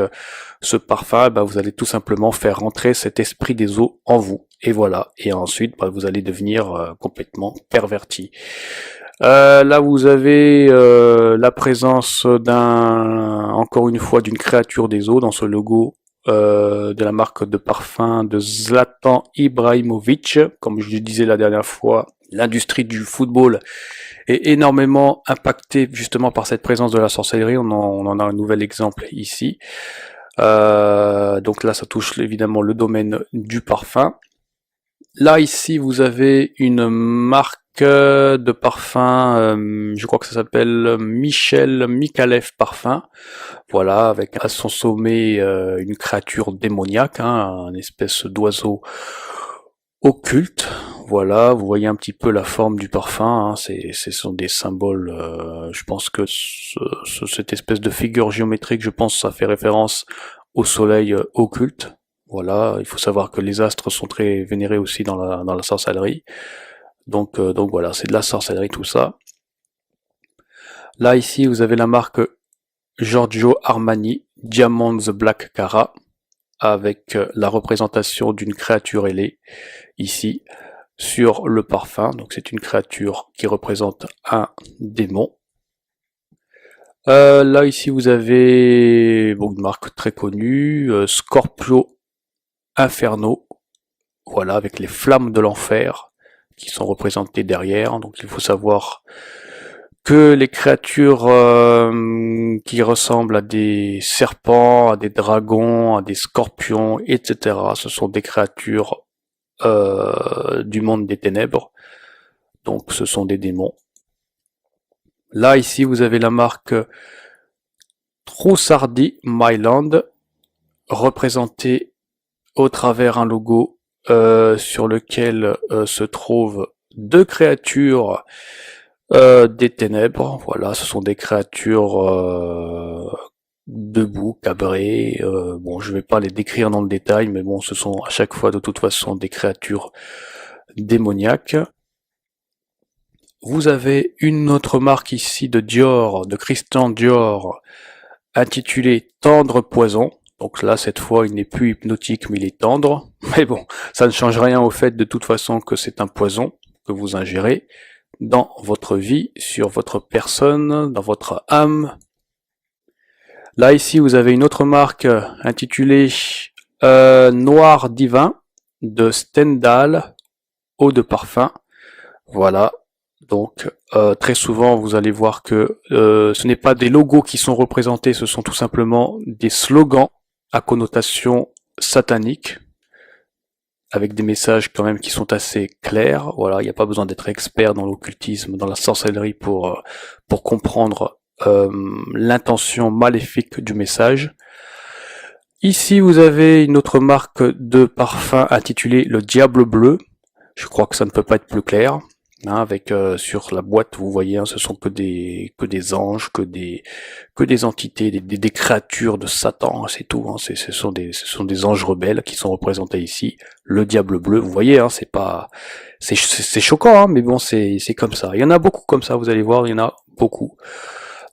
Speaker 2: ce parfum, bah, vous allez tout simplement faire rentrer cet esprit des eaux en vous, et voilà. Et ensuite, bah, vous allez devenir complètement perverti. Là, vous avez la présence encore une fois, d'une créature des eaux dans ce logo de la marque de parfum de Zlatan Ibrahimovic. Comme je le disais la dernière fois, l'industrie du football est énormément impactée justement par cette présence de la sorcellerie. On en a un nouvel exemple ici. Donc là, ça touche évidemment le domaine du parfum. Là, ici, vous avez une marque de parfum, je crois que ça s'appelle Michel Micallef Parfum. Voilà, avec à son sommet une créature démoniaque, hein, une espèce d'oiseau occulte. Voilà, vous voyez un petit peu la forme du parfum, hein, ce sont des symboles, je pense que cette espèce de figure géométrique, je pense ça fait référence au soleil occulte. Voilà, il faut savoir que les astres sont très vénérés aussi dans la sorcellerie. Donc voilà, c'est de la sorcellerie tout ça. Là ici, vous avez la marque Giorgio Armani Diamonds Black Cara avec la représentation d'une créature ailée ici sur le parfum. Donc c'est une créature qui représente un démon. Là ici vous avez une marque très connue, Scorpio Inferno, voilà, avec les flammes de l'enfer qui sont représentées derrière. Donc il faut savoir que les créatures qui ressemblent à des serpents, à des dragons, à des scorpions, etc., ce sont des créatures du monde des ténèbres. Donc ce sont des démons. Là ici vous avez la marque Troussardi Myland, représentée au travers un logo sur lequel se trouvent deux créatures des ténèbres. Voilà, ce sont des créatures debout, cabrées. Bon, je vais pas les décrire dans le détail, mais bon, ce sont à chaque fois de toute façon des créatures démoniaques. Vous avez une autre marque ici de Dior, de Christian Dior, intitulée Tendre Poison. Donc là, cette fois, il n'est plus hypnotique, mais il est tendre. Mais bon, ça ne change rien au fait de toute façon que c'est un poison que vous ingérez dans votre vie, sur votre personne, dans votre âme. Là, ici, vous avez une autre marque intitulée Noir Divin de Stendhal, eau de parfum. Voilà. Donc, très souvent, vous allez voir que ce n'est pas des logos qui sont représentés, ce sont tout simplement des slogans à connotation satanique, avec des messages quand même qui sont assez clairs. Voilà, il n'y a pas besoin d'être expert dans l'occultisme, dans la sorcellerie pour comprendre l'intention maléfique du message. Ici, vous avez une autre marque de parfum intitulée Le Diable Bleu. Je crois que ça ne peut pas être plus clair. Hein, avec sur la boîte, vous voyez, hein, ce sont que des anges, que des entités, des créatures de Satan, c'est tout. Hein, ce sont des anges rebelles qui sont représentés ici. Le diable bleu, vous voyez, hein, c'est choquant, hein, mais bon, c'est comme ça. Il y en a beaucoup comme ça, vous allez voir, il y en a beaucoup.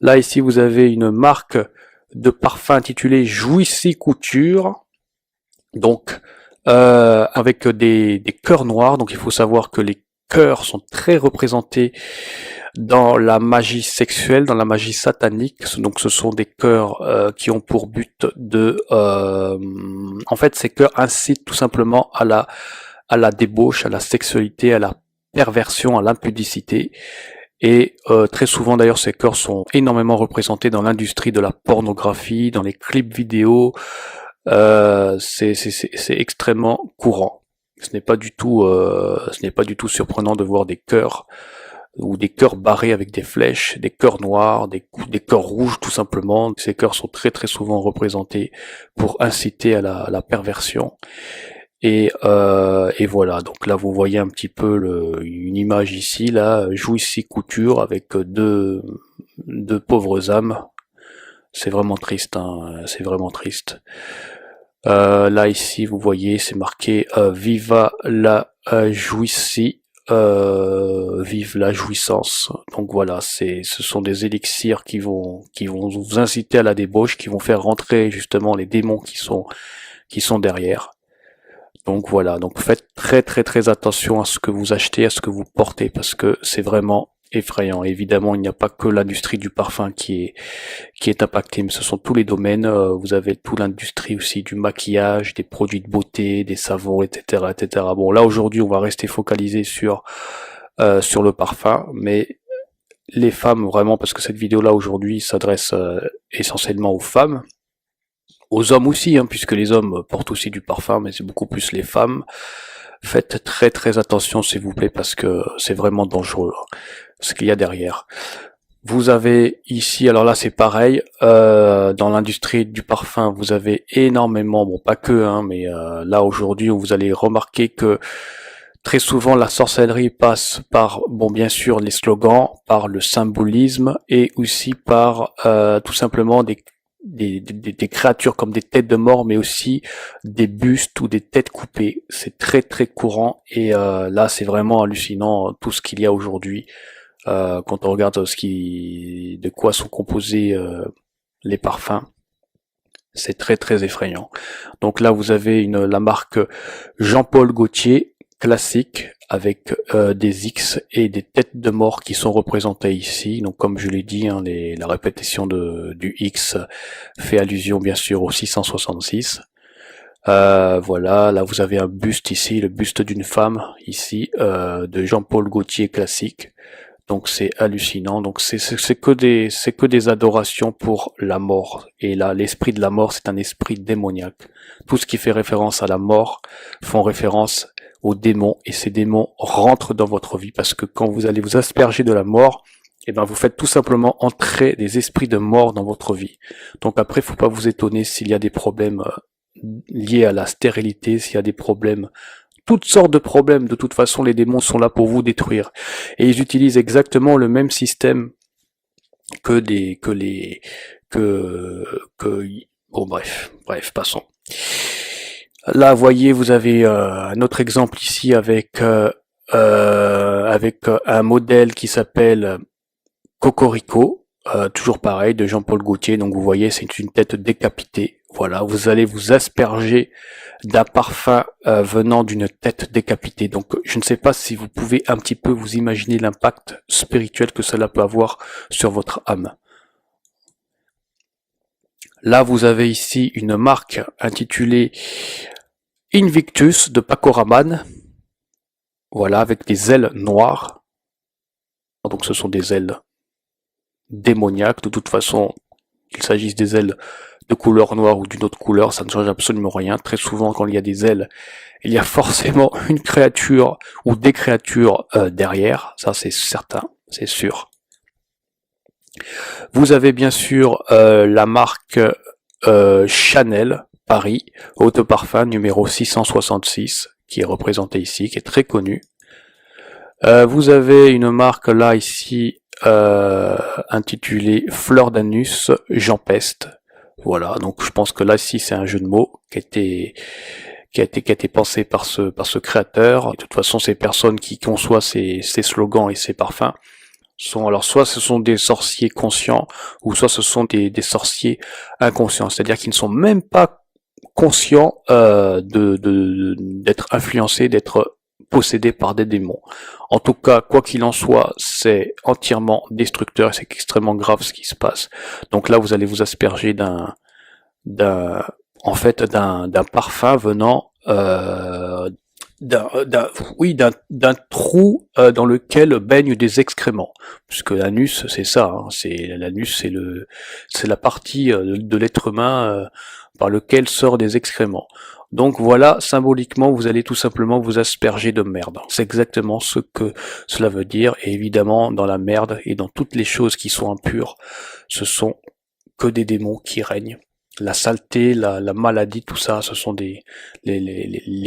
Speaker 2: Là ici, vous avez une marque de parfum intitulée Jouissy Couture, donc avec des cœurs noirs. Donc il faut savoir que les cœurs sont très représentés dans la magie sexuelle, dans la magie satanique. Donc ce sont des cœurs qui ont pour but de... en fait, ces cœurs incitent tout simplement à la débauche, à la sexualité, à la perversion, à l'impudicité. Et très souvent d'ailleurs, ces cœurs sont énormément représentés dans l'industrie de la pornographie, dans les clips vidéo. C'est extrêmement courant. Ce n'est pas du tout surprenant de voir des cœurs ou des cœurs barrés avec des flèches, des cœurs noirs, des cœurs rouges tout simplement. Ces cœurs sont très très souvent représentés pour inciter à la perversion. Et voilà, donc là vous voyez un petit peu une image ici, là, Jouissy Couture avec deux pauvres âmes. C'est vraiment triste, hein, c'est vraiment triste. Là ici vous voyez c'est marqué Viva la jouissie, vive la jouissance. Donc voilà, ce sont des élixirs qui vont vous inciter à la débauche, qui vont faire rentrer justement les démons qui sont derrière. Donc voilà, donc faites très très très attention à ce que vous achetez, à ce que vous portez, parce que c'est vraiment effrayant. Évidemment, il n'y a pas que l'industrie du parfum qui est impactée, mais ce sont tous les domaines. Vous avez toute l'industrie aussi du maquillage, des produits de beauté, des savons, etc., etc. Bon, là aujourd'hui, on va rester focalisé sur le parfum, mais les femmes vraiment, parce que cette vidéo-là aujourd'hui s'adresse essentiellement aux femmes. Aux hommes aussi, hein, puisque les hommes portent aussi du parfum, mais c'est beaucoup plus les femmes. Faites très très attention s'il vous plaît, parce que c'est vraiment dangereux ce qu'il y a derrière. Vous avez ici, alors là c'est pareil, dans l'industrie du parfum, vous avez énormément, bon pas que, hein, mais là aujourd'hui vous allez remarquer que très souvent la sorcellerie passe par, bon bien sûr les slogans, par le symbolisme et aussi par tout simplement des créatures comme des têtes de mort, mais aussi des bustes ou des têtes coupées. C'est très très courant et là c'est vraiment hallucinant tout ce qu'il y a aujourd'hui. Quand on regarde de quoi sont composés les parfums, c'est très très effrayant. Donc là vous avez la marque Jean-Paul Gaultier classique avec des X et des têtes de mort qui sont représentées ici. Donc comme je l'ai dit, hein, la répétition du X fait allusion bien sûr au 666. Voilà, là vous avez un buste ici, le buste d'une femme ici, de Jean-Paul Gaultier classique. Donc c'est hallucinant. Donc c'est que des adorations pour la mort. Et là, l'esprit de la mort, c'est un esprit démoniaque. Tout ce qui fait référence à la mort font référence aux démons. Et ces démons rentrent dans votre vie parce que quand vous allez vous asperger de la mort, eh ben vous faites tout simplement entrer des esprits de mort dans votre vie. Donc après, faut pas vous étonner s'il y a des problèmes liés à la stérilité, s'il y a des problèmes, toutes sortes de problèmes. De toute façon, les démons sont là pour vous détruire. Et ils utilisent exactement le même système bon passons. Là, voyez, vous avez un autre exemple ici avec un modèle qui s'appelle Cocorico, toujours pareil, de Jean-Paul Gaultier. Donc vous voyez, c'est une tête décapitée. Voilà, vous allez vous asperger d'un parfum venant d'une tête décapitée. Donc je ne sais pas si vous pouvez un petit peu vous imaginer l'impact spirituel que cela peut avoir sur votre âme. Là, vous avez ici une marque intitulée Invictus de Paco Rabanne. Voilà, avec des ailes noires. Donc ce sont des ailes démoniaques. De toute façon, qu'il s'agisse des ailes de couleur noire ou d'une autre couleur, ça ne change absolument rien. Très souvent, quand il y a des ailes, il y a forcément une créature ou des créatures derrière. Ça, c'est certain, c'est sûr. Vous avez bien sûr la marque Chanel Paris, eau de parfum numéro 666, qui est représentée ici, qui est très connue. Vous avez une marque là, ici, intitulée Fleur d'Anus Jean Peste. Voilà, donc je pense que là, ici, c'est un jeu de mots qui a été pensé par ce créateur. De toute façon, ces personnes qui conçoivent ces slogans et ces parfums alors soit ce sont des sorciers conscients, ou soit ce sont des sorciers inconscients, c'est-à-dire qu'ils ne sont même pas conscients d'être influencés, d'être possédés par des démons. En tout cas, quoi qu'il en soit, c'est entièrement destructeur et c'est extrêmement grave ce qui se passe. Donc là, vous allez vous asperger d'un parfum venant d'un trou dans lequel baignent des excréments, puisque l'anus c'est ça, hein, l'anus c'est la partie de l'être humain par lequel sort des excréments. Donc voilà, symboliquement, vous allez tout simplement vous asperger de merde. C'est exactement ce que cela veut dire, et évidemment, dans la merde et dans toutes les choses qui sont impures, ce sont que des démons qui règnent. La saleté, la maladie, tout ça, ce sont les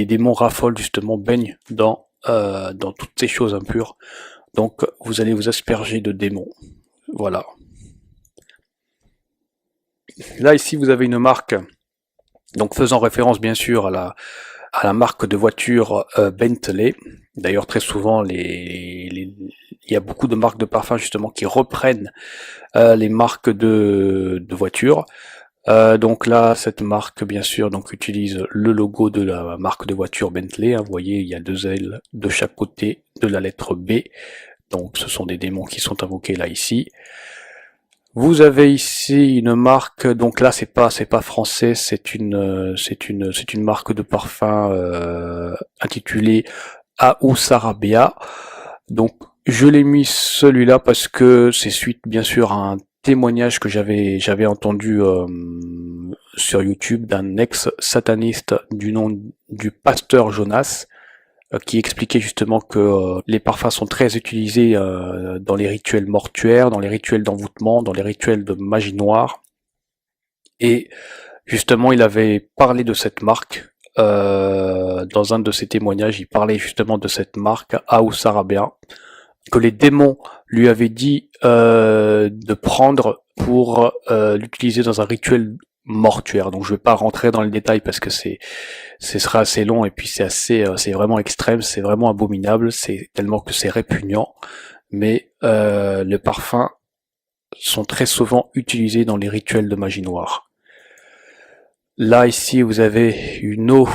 Speaker 2: démons raffolent justement, baignent dans toutes ces choses impures. Donc vous allez vous asperger de démons. Voilà. Là ici vous avez une marque Donc faisant référence bien sûr à la marque de voiture Bentley. D'ailleurs très souvent il y a beaucoup de marques de parfums justement qui reprennent les marques de voitures. Donc là, cette marque, bien sûr, donc utilise le logo de la marque de voiture Bentley. Hein. Vous voyez, il y a deux ailes de chaque côté de la lettre B. Donc ce sont des démons qui sont invoqués là ici. Vous avez ici une marque, donc là c'est pas français, c'est une marque de parfum intitulée Aou Sarabia. Donc je l'ai mis celui-là parce que c'est suite bien sûr à un témoignage que j'avais entendu sur YouTube d'un ex-sataniste du nom du pasteur Jonas qui expliquait justement que les parfums sont très utilisés dans les rituels mortuaires, dans les rituels d'envoûtement, dans les rituels de magie noire. Et justement, il avait parlé de cette marque dans un de ses témoignages. Il parlait justement de cette marque Aou Sarabia que les démons lui avaient dit de prendre pour l'utiliser dans un rituel mortuaire. Donc je vais pas rentrer dans le détail parce que ce sera assez long et puis c'est vraiment extrême, c'est vraiment abominable, c'est tellement que c'est répugnant. Mais les parfums sont très souvent utilisés dans les rituels de magie noire. Là ici vous avez une eau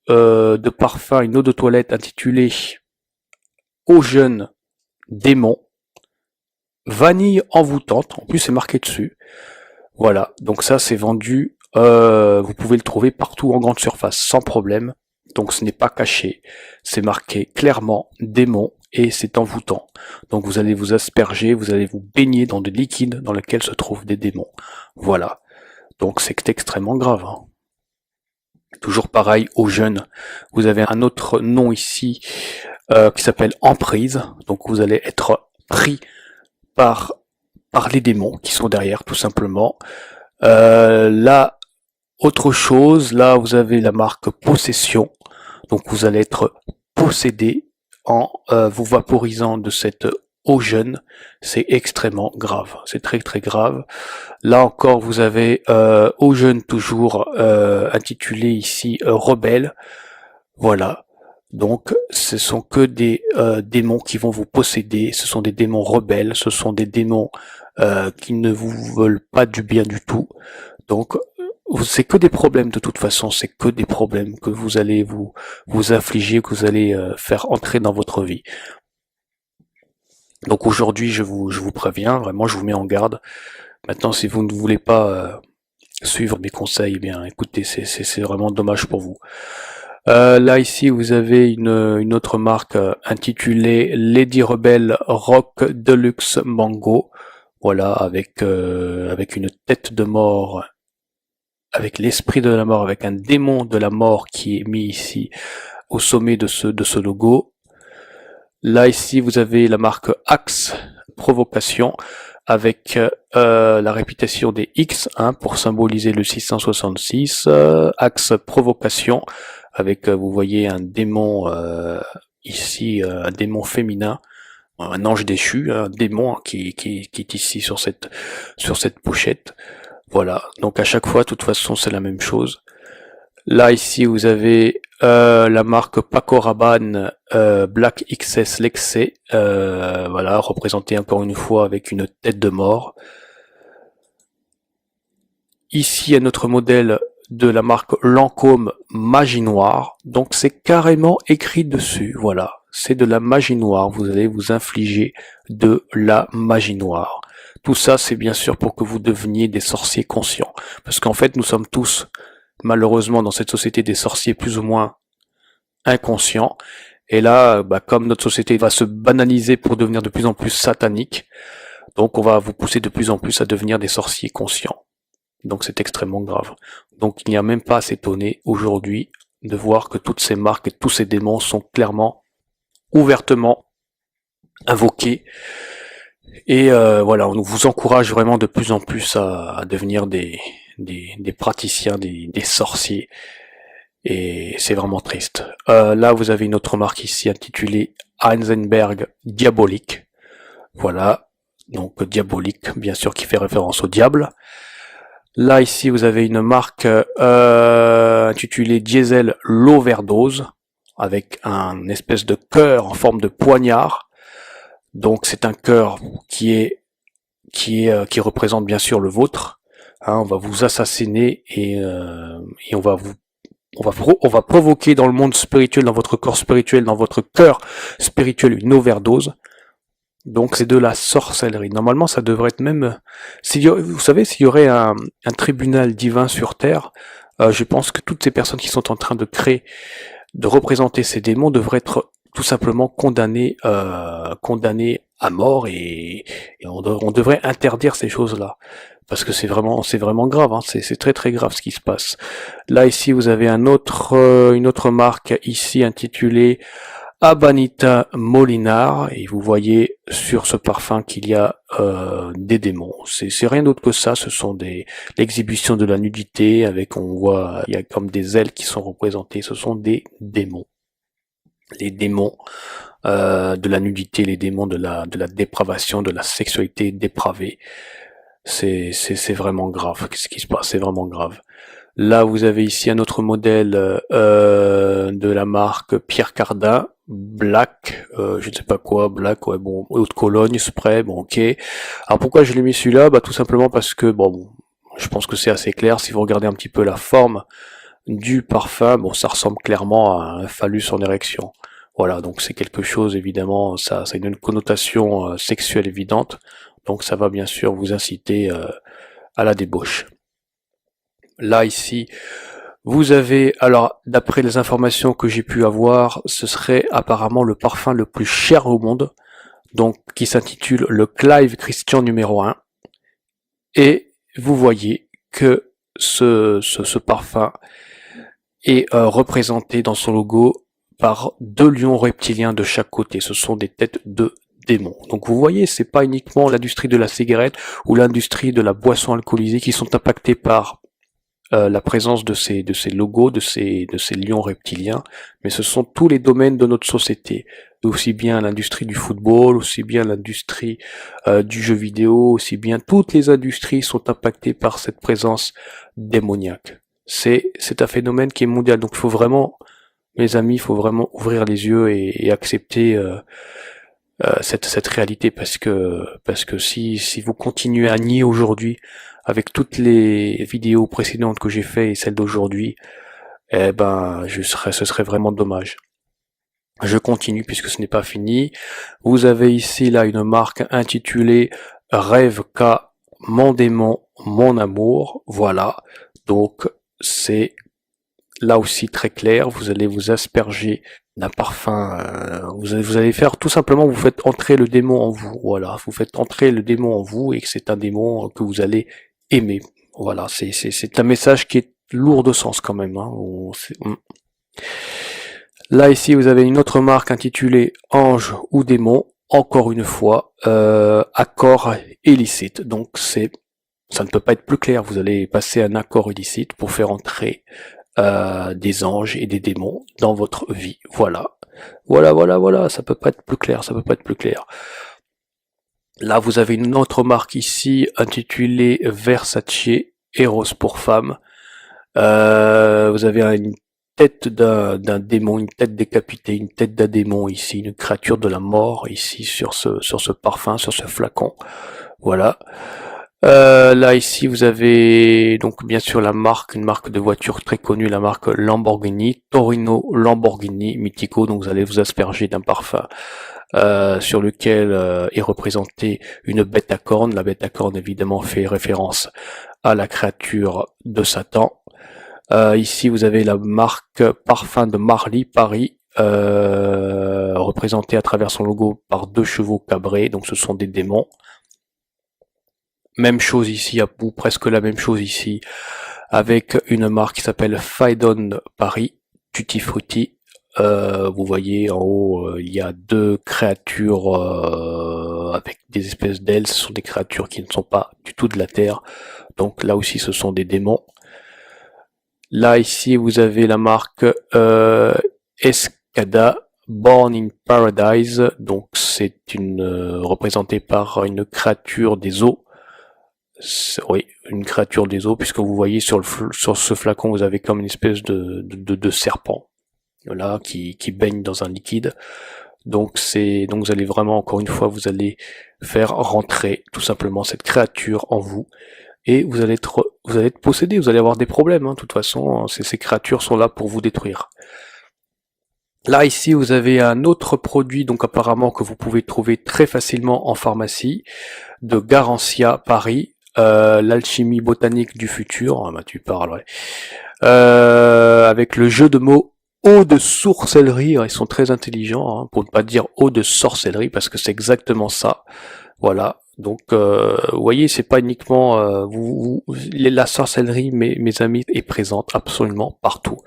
Speaker 2: de parfum, une eau de toilette intitulée Eau jeune démon, vanille envoûtante, en plus c'est marqué dessus. Voilà, donc ça c'est vendu, vous pouvez le trouver partout en grande surface sans problème, donc ce n'est pas caché, c'est marqué clairement démon et c'est envoûtant. Donc vous allez vous asperger, vous allez vous baigner dans des liquides dans lesquels se trouvent des démons. Voilà, donc c'est extrêmement grave. Hein. Toujours pareil aux jeunes, vous avez un autre nom ici qui s'appelle emprise, donc vous allez être pris par les démons qui sont derrière tout simplement. Là, autre chose, là vous avez la marque possession, donc vous allez être possédé en vous vaporisant de cette eau jeune, c'est extrêmement grave, c'est très très grave. Là encore vous avez eau jeune toujours intitulé ici rebelle, voilà. Donc, ce sont que des démons qui vont vous posséder. Ce sont des démons rebelles. Ce sont des démons qui ne vous veulent pas du bien du tout. Donc, c'est que des problèmes de toute façon. C'est que des problèmes que vous allez vous infliger, que vous allez faire entrer dans votre vie. Donc aujourd'hui, je vous préviens, vraiment, je vous mets en garde. Maintenant, si vous ne voulez pas suivre mes conseils, eh bien, écoutez, c'est vraiment dommage pour vous. Là ici vous avez une autre marque intitulée Lady Rebel Rock Deluxe Mango, voilà avec une tête de mort, avec l'esprit de la mort, avec un démon de la mort qui est mis ici au sommet de ce logo. Là ici vous avez la marque Axe Provocation avec la réputation des X hein, pour symboliser le 666, Axe Provocation avec vous voyez un démon ici, un démon féminin, un ange déchu, un démon qui est ici sur cette pochette. Voilà, donc à chaque fois, de toute façon, c'est la même chose. Là ici, vous avez la marque Paco Rabanne Black XS Lexé, voilà, représentée encore une fois avec une tête de mort. Ici, un autre modèle de la marque Lancôme Magie Noire, donc c'est carrément écrit dessus, voilà, c'est de la magie noire, vous allez vous infliger de la magie noire. Tout ça c'est bien sûr pour que vous deveniez des sorciers conscients, parce qu'en fait nous sommes tous malheureusement dans cette société des sorciers plus ou moins inconscients, et là comme notre société va se banaliser pour devenir de plus en plus satanique, donc on va vous pousser de plus en plus à devenir des sorciers conscients. Donc c'est extrêmement grave. Donc il n'y a même pas à s'étonner aujourd'hui de voir que toutes ces marques et tous ces démons sont clairement, ouvertement invoqués. Et voilà, on vous encourage vraiment de plus en plus à devenir des praticiens, des sorciers. Et c'est vraiment triste. Là vous avez une autre marque ici intitulée Heisenberg Diabolique. Voilà, donc diabolique, bien sûr qui fait référence au diable. Là, ici, vous avez une marque intitulée Diesel l'Overdose, avec un espèce de cœur en forme de poignard. Donc, c'est un cœur qui représente bien sûr le vôtre. Hein, on va vous assassiner et on va provoquer dans le monde spirituel, dans votre corps spirituel, dans votre cœur spirituel, une overdose. Donc c'est de la sorcellerie. Normalement, ça devrait être même... vous savez, s'il y aurait un tribunal divin sur Terre, je pense que toutes ces personnes qui sont en train de créer, de représenter ces démons devraient être tout simplement condamnées à mort et on devrait interdire ces choses-là. Parce que c'est vraiment grave, hein. C'est très très grave ce qui se passe. Là ici vous avez une autre marque ici intitulée Abanita Molinar et vous voyez sur ce parfum qu'il y a des démons. C'est rien d'autre que ça. Ce sont l'exhibition de la nudité avec il y a comme des ailes qui sont représentées. Ce sont des démons. Les démons de la nudité, les démons de la dépravation, de la sexualité dépravée. C'est vraiment grave. Qu'est-ce qui se passe? C'est vraiment grave. Là, vous avez ici un autre modèle de la marque Pierre Cardin, Black, je ne sais pas quoi, Black, ouais, bon, eau de Cologne, spray, bon, ok. Alors pourquoi je l'ai mis celui-là? Bah tout simplement parce que, bon, je pense que c'est assez clair. Si vous regardez un petit peu la forme du parfum, bon, ça ressemble clairement à un phallus en érection. Voilà, donc c'est quelque chose, évidemment, ça a une connotation sexuelle évidente. Donc ça va bien sûr vous inciter à la débauche. Là, ici, vous avez, alors, d'après les informations que j'ai pu avoir, ce serait apparemment le parfum le plus cher au monde, donc qui s'intitule le Clive Christian numéro 1. Et vous voyez que ce parfum est représenté dans son logo par 2 lions reptiliens de chaque côté. Ce sont des têtes de démons. Donc vous voyez, c'est pas uniquement l'industrie de la cigarette ou l'industrie de la boisson alcoolisée qui sont impactés par la présence de ces logos, de ces lions reptiliens, mais ce sont tous les domaines de notre société, aussi bien l'industrie du football, aussi bien l'industrie du jeu vidéo, aussi bien toutes les industries sont impactées par cette présence démoniaque. C'est un phénomène qui est mondial, donc il faut vraiment, mes amis, il faut vraiment ouvrir les yeux et accepter cette réalité parce que si vous continuez à nier aujourd'hui avec toutes les vidéos précédentes que j'ai fait et celles d'aujourd'hui, eh ben ce serait vraiment dommage. Je continue puisque ce n'est pas fini. Vous avez ici là une marque intitulée Rêve K, mon démon, mon amour. Voilà. Donc c'est là aussi très clair, vous allez vous asperger d'un parfum, vous allez faire tout simplement, vous faites entrer le démon en vous, voilà, vous faites entrer le démon en vous et que c'est un démon que vous allez aimer, voilà, c'est un message qui est lourd de sens quand même, hein. Là ici vous avez une autre marque intitulée Ange ou démon, encore une fois, accord illicite, donc ça ne peut pas être plus clair, vous allez passer un accord illicite pour faire entrer des anges et des démons dans votre vie. Voilà. Voilà. Ça peut pas être plus clair, ça peut pas être plus clair. Là, vous avez une autre marque ici intitulée Versace Eros pour femmes. Vous avez une tête d'un démon, une tête décapitée, une tête d'un démon ici, une créature de la mort ici sur ce parfum, sur ce flacon. Voilà. Là ici vous avez donc bien sûr une marque de voiture très connue, la marque Lamborghini, Torino Lamborghini Mythico, donc vous allez vous asperger d'un parfum sur lequel est représentée une bête à cornes. La bête à cornes évidemment fait référence à la créature de Satan. Ici vous avez la marque Parfum de Marly Paris, représentée à travers son logo par 2 chevaux cabrés, donc ce sont des démons. Même chose ici, ou presque la même chose ici, avec une marque qui s'appelle Faidon Paris, Tutti Frutti. Vous voyez en haut, il y a 2 créatures avec des espèces d'ailes. Ce sont des créatures qui ne sont pas du tout de la terre. Donc là aussi, ce sont des démons. Là ici, vous avez la marque Escada, Born in Paradise. Donc c'est représentée par une créature des eaux. Oui, une créature des eaux, puisque vous voyez sur ce flacon, vous avez comme une espèce de serpent, là, qui baigne dans un liquide. Donc vous allez vraiment, encore une fois, vous allez faire rentrer tout simplement cette créature en vous, et vous allez être possédé, vous allez avoir des problèmes, hein, de toute façon, ces créatures sont là pour vous détruire. Là, ici, vous avez un autre produit, donc apparemment que vous pouvez trouver très facilement en pharmacie, de Garancia Paris, l'alchimie botanique du futur. Ah bah tu parles, ouais. Avec le jeu de mots eau de sorcellerie, ils sont très intelligents, hein, pour ne pas dire eau de sorcellerie, parce que c'est exactement ça. Voilà. Donc, vous voyez, c'est pas uniquement la sorcellerie, mes amis, est présente absolument partout.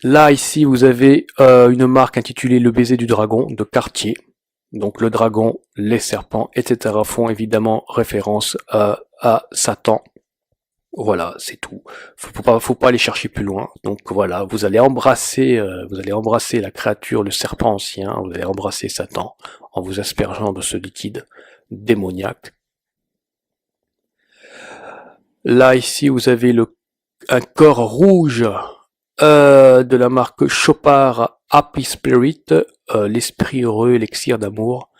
Speaker 2: Là, ici, vous avez une marque intitulée Le Baiser du Dragon de Cartier. Donc le dragon, les serpents, etc. font évidemment référence à Satan. Voilà, c'est tout. Faut pas aller chercher plus loin. Donc voilà, vous allez embrasser la créature, le serpent ancien. Vous allez embrasser Satan en vous aspergeant de ce liquide démoniaque. Là ici, vous avez un corps rouge de la marque Chopard Happy Spirit, l'esprit heureux, l'élixir d'amour.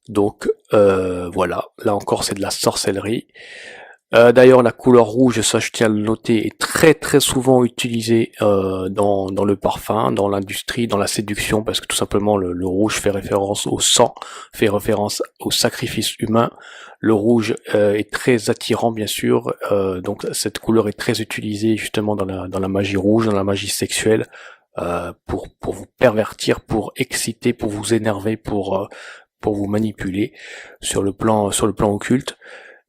Speaker 2: Donc voilà, là encore c'est de la sorcellerie. D'ailleurs la couleur rouge, ça je tiens à le noter, est très très souvent utilisée dans le parfum, dans l'industrie, dans la séduction, parce que tout simplement le rouge fait référence au sang, fait référence au sacrifice humain. Le rouge est très attirant bien sûr, donc cette couleur est très utilisée justement dans la magie rouge, dans la magie sexuelle, pour vous pervertir, pour exciter, pour vous énerver, pour vous manipuler sur le plan occulte.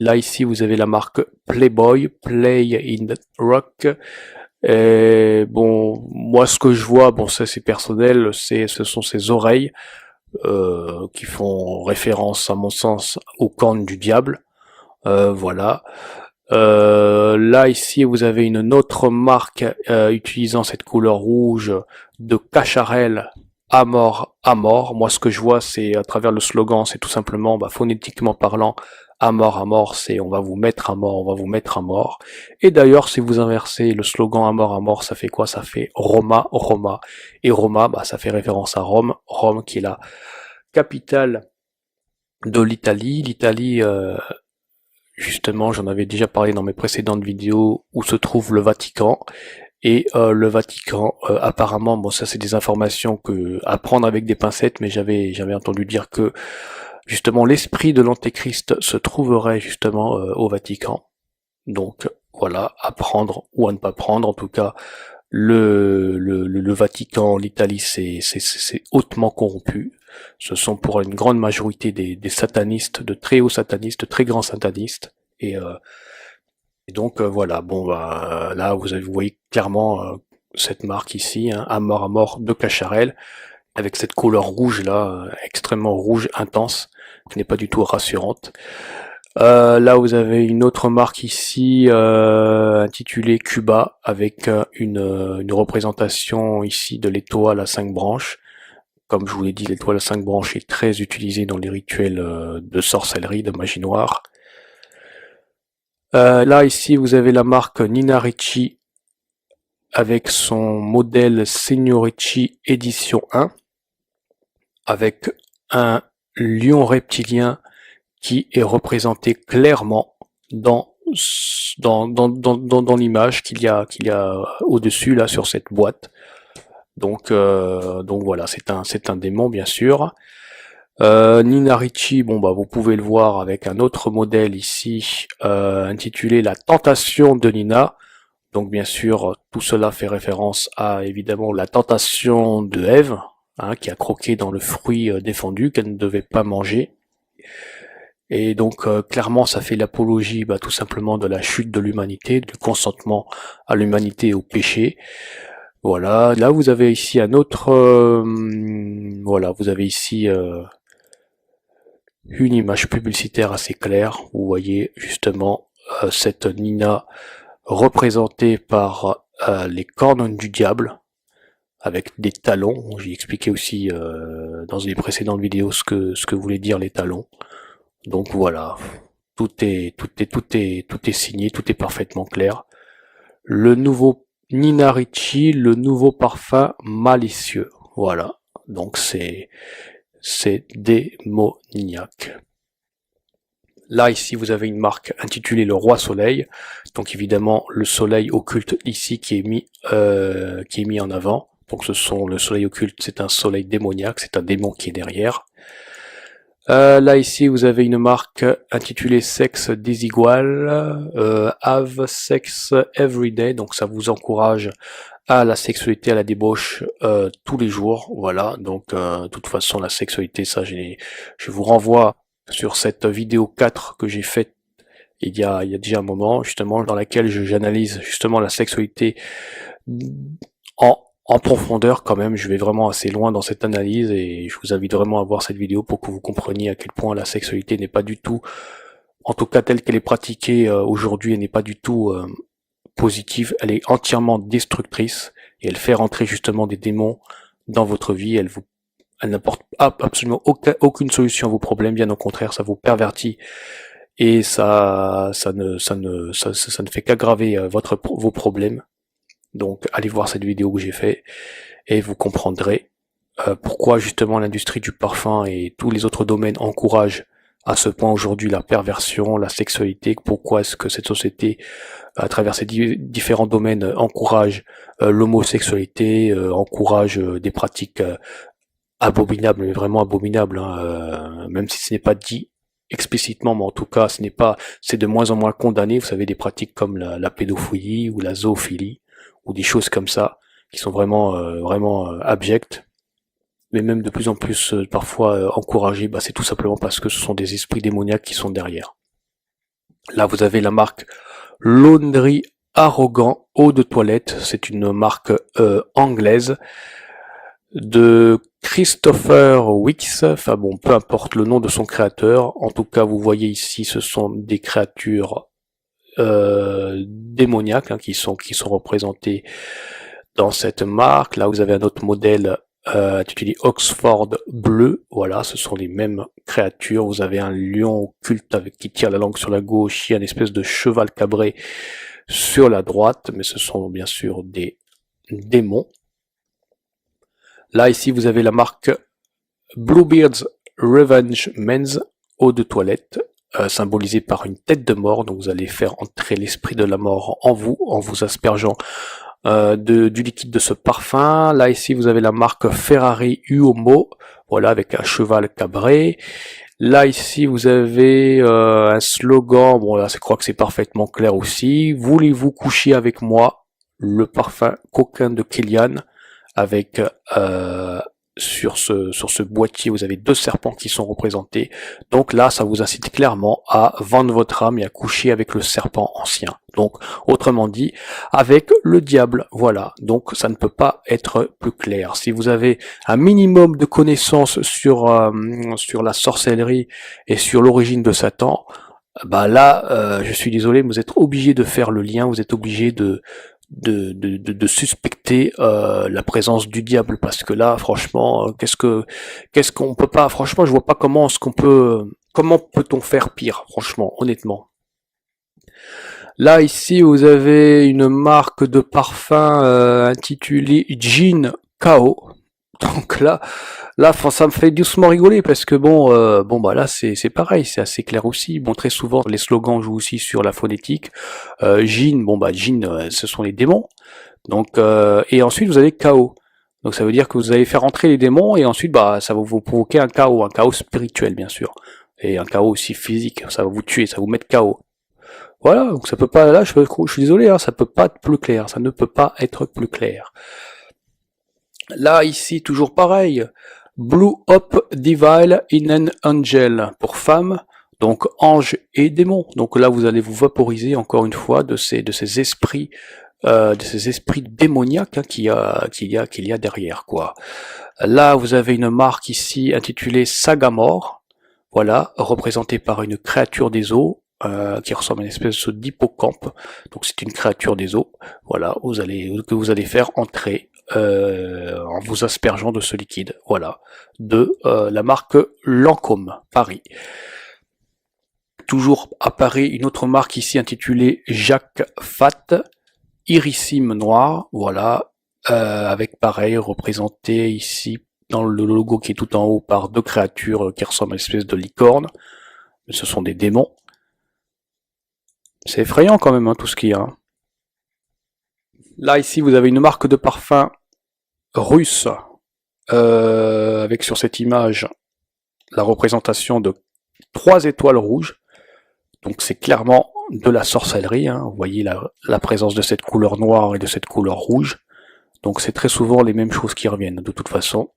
Speaker 2: Là ici vous avez la marque Playboy, Play in Rock. Et bon, moi ce que je vois, bon ça c'est personnel, ce sont ces oreilles qui font référence à mon sens aux cornes du diable. Voilà. Là ici vous avez une autre marque utilisant cette couleur rouge de Cacharel à mort, à mort. Moi ce que je vois c'est à travers le slogan, c'est tout simplement phonétiquement parlant, à mort, c'est on va vous mettre à mort, on va vous mettre à mort. Et d'ailleurs si vous inversez le slogan à mort, ça fait quoi? Ça fait Roma, Roma. Et Roma, ça fait référence à Rome, Rome qui est la capitale de l'Italie. L'Italie, justement, j'en avais déjà parlé dans mes précédentes vidéos, où se trouve le Vatican. Et le Vatican, apparemment, bon ça c'est des informations à prendre avec des pincettes, mais j'avais entendu dire que justement l'esprit de l'Antéchrist se trouverait justement au Vatican. Donc voilà, à prendre ou à ne pas prendre. En tout cas, le Vatican, l'Italie, c'est hautement corrompu. Ce sont pour une grande majorité des satanistes, de très hauts satanistes, de très grands satanistes. Et donc voilà, bon là vous voyez clairement cette marque ici, hein, à mort de Cacharel, avec cette couleur rouge là, extrêmement rouge, intense, qui n'est pas du tout rassurante. Là vous avez une autre marque ici intitulée Cuba, avec une représentation ici de l'étoile à 5 branches. Comme je vous l'ai dit, l'étoile à 5 branches est très utilisée dans les rituels de sorcellerie, de magie noire. Là ici vous avez la marque Nina Ricci avec son modèle Signoricci édition 1, avec un lion reptilien qui est représenté clairement dans l'image qu'il y a au-dessus là sur cette boîte. Donc voilà, c'est un démon bien sûr. Nina Ricci, vous pouvez le voir avec un autre modèle ici intitulé La Tentation de Nina. Donc bien sûr, tout cela fait référence à évidemment la tentation de Ève, hein, qui a croqué dans le fruit défendu qu'elle ne devait pas manger. Et donc clairement, ça fait l'apologie tout simplement de la chute de l'humanité, du consentement à l'humanité et au péché. Voilà, là vous avez ici un autre, voilà, vous avez ici une image publicitaire assez claire. Vous voyez justement cette Nina représentée par les cornes du diable avec des talons. J'ai expliqué aussi dans les précédentes vidéos ce que voulaient dire les talons. Donc voilà. tout est signé, tout est parfaitement clair. Le nouveau Nina Ricci, le nouveau parfum malicieux. Voilà. Donc c'est démoniaque. Là, ici, vous avez une marque intitulée Le Roi Soleil. Donc, évidemment, le soleil occulte ici qui est mis en avant. Donc, le soleil occulte, c'est un soleil démoniaque, c'est un démon qui est derrière. Là, ici, vous avez une marque intitulée Sexe Désigual, Have Sex Everyday. Donc, ça vous encourage à la sexualité, à la débauche tous les jours. Voilà. Donc, de toute façon, la sexualité, ça, je vous renvoie sur cette vidéo 4 que j'ai faite il y a déjà un moment, justement, dans laquelle j'analyse justement la sexualité en profondeur quand même. Je vais vraiment assez loin dans cette analyse et je vous invite vraiment à voir cette vidéo pour que vous compreniez à quel point la sexualité n'est pas du tout, en tout cas telle qu'elle est pratiquée aujourd'hui, elle n'est pas du tout positive, elle est entièrement destructrice et elle fait rentrer justement des démons dans votre vie, elle n'apporte absolument aucune solution à vos problèmes, bien au contraire, ça vous pervertit et ça ne fait qu'aggraver vos problèmes. Donc allez voir cette vidéo que j'ai fait et vous comprendrez pourquoi justement l'industrie du parfum et tous les autres domaines encouragent à ce point aujourd'hui la perversion, la sexualité, pourquoi est-ce que cette société à travers ces différents domaines encourage l'homosexualité, encourage des pratiques abominable, mais vraiment abominable, hein, même si ce n'est pas dit explicitement, mais en tout cas, c'est de moins en moins condamné. Vous savez, des pratiques comme la pédophilie ou la zoophilie ou des choses comme ça qui sont vraiment abjectes, mais même de plus en plus parfois encouragées. Bah, c'est tout simplement parce que ce sont des esprits démoniaques qui sont derrière. Là, vous avez la marque Laundry Arrogant eau de toilette. C'est une marque anglaise de Christopher Wicks, enfin bon, peu importe le nom de son créateur, en tout cas vous voyez ici ce sont des créatures démoniaques hein, qui sont représentées dans cette marque. Là vous avez un autre modèle intitulé Oxford Bleu, voilà, ce sont les mêmes créatures. Vous avez un lion occulte qui tire la langue sur la gauche, il y a une espèce de cheval cabré sur la droite, mais ce sont bien sûr des démons. Là, ici, vous avez la marque Bluebeard's Revenge Men's eau de toilette, symbolisée par une tête de mort. Donc, vous allez faire entrer l'esprit de la mort en vous aspergeant du liquide de ce parfum. Là, ici, vous avez la marque Ferrari Uomo, voilà, avec un cheval cabré. Là, ici, vous avez un slogan. Bon, là, je crois que c'est parfaitement clair aussi. Voulez-vous coucher avec moi? Le parfum coquin de Kilian. Avec sur ce boîtier, vous avez 2 serpents qui sont représentés. Donc là, ça vous incite clairement à vendre votre âme et à coucher avec le serpent ancien. Donc, autrement dit, avec le diable. Voilà. Donc, ça ne peut pas être plus clair. Si vous avez un minimum de connaissances sur la sorcellerie et sur l'origine de Satan, bah là, je suis désolé, mais vous êtes obligé de faire le lien. Vous êtes obligé de suspecter la présence du diable, parce que là franchement qu'est-ce qu'on peut pas, franchement je vois pas comment peut-on faire pire, franchement, honnêtement. Là ici vous avez une marque de parfum intitulée Jean Kao. Donc là ça me fait doucement rigoler parce que bah là c'est pareil, c'est assez clair aussi. Bon, très souvent les slogans jouent aussi sur la phonétique. Jin, Jin, ce sont les démons. Donc et ensuite vous avez chaos. Donc ça veut dire que vous allez faire entrer les démons et ensuite ça va vous provoquer un chaos spirituel bien sûr, et un chaos aussi physique. Ça va vous tuer, ça va vous mettre chaos. Voilà, donc ça peut pas. Là, je suis désolé, hein, ça peut pas être plus clair. Ça ne peut pas être plus clair. Là, ici, toujours pareil. Blue Hop Devil in an Angel pour femme, donc ange et démon. Donc là, vous allez vous vaporiser encore une fois de ces esprits, démoniaques hein, qu'il y a derrière quoi. Là, vous avez une marque ici intitulée Sagamore, voilà, représentée par une créature des eaux. Qui ressemble à une espèce d'hippocampe. Donc c'est une créature des eaux. Voilà, que vous allez faire entrer en vous aspergeant de ce liquide. Voilà, de la marque Lancôme Paris. toujours apparaît une autre marque ici intitulée Jacques Fat, Irissime Noir, voilà, avec pareil représenté ici dans le logo qui est tout en haut par deux créatures qui ressemblent à une espèce de licorne, mais ce sont des démons. C'est effrayant quand même, hein, tout ce qu'il y a. Hein. Là ici vous avez une marque de parfum russe, avec sur cette image la représentation de 3 étoiles rouges. Donc c'est clairement de la sorcellerie, hein. Vous voyez la présence de cette couleur noire et de cette couleur rouge. Donc c'est très souvent les mêmes choses qui reviennent de toute façon.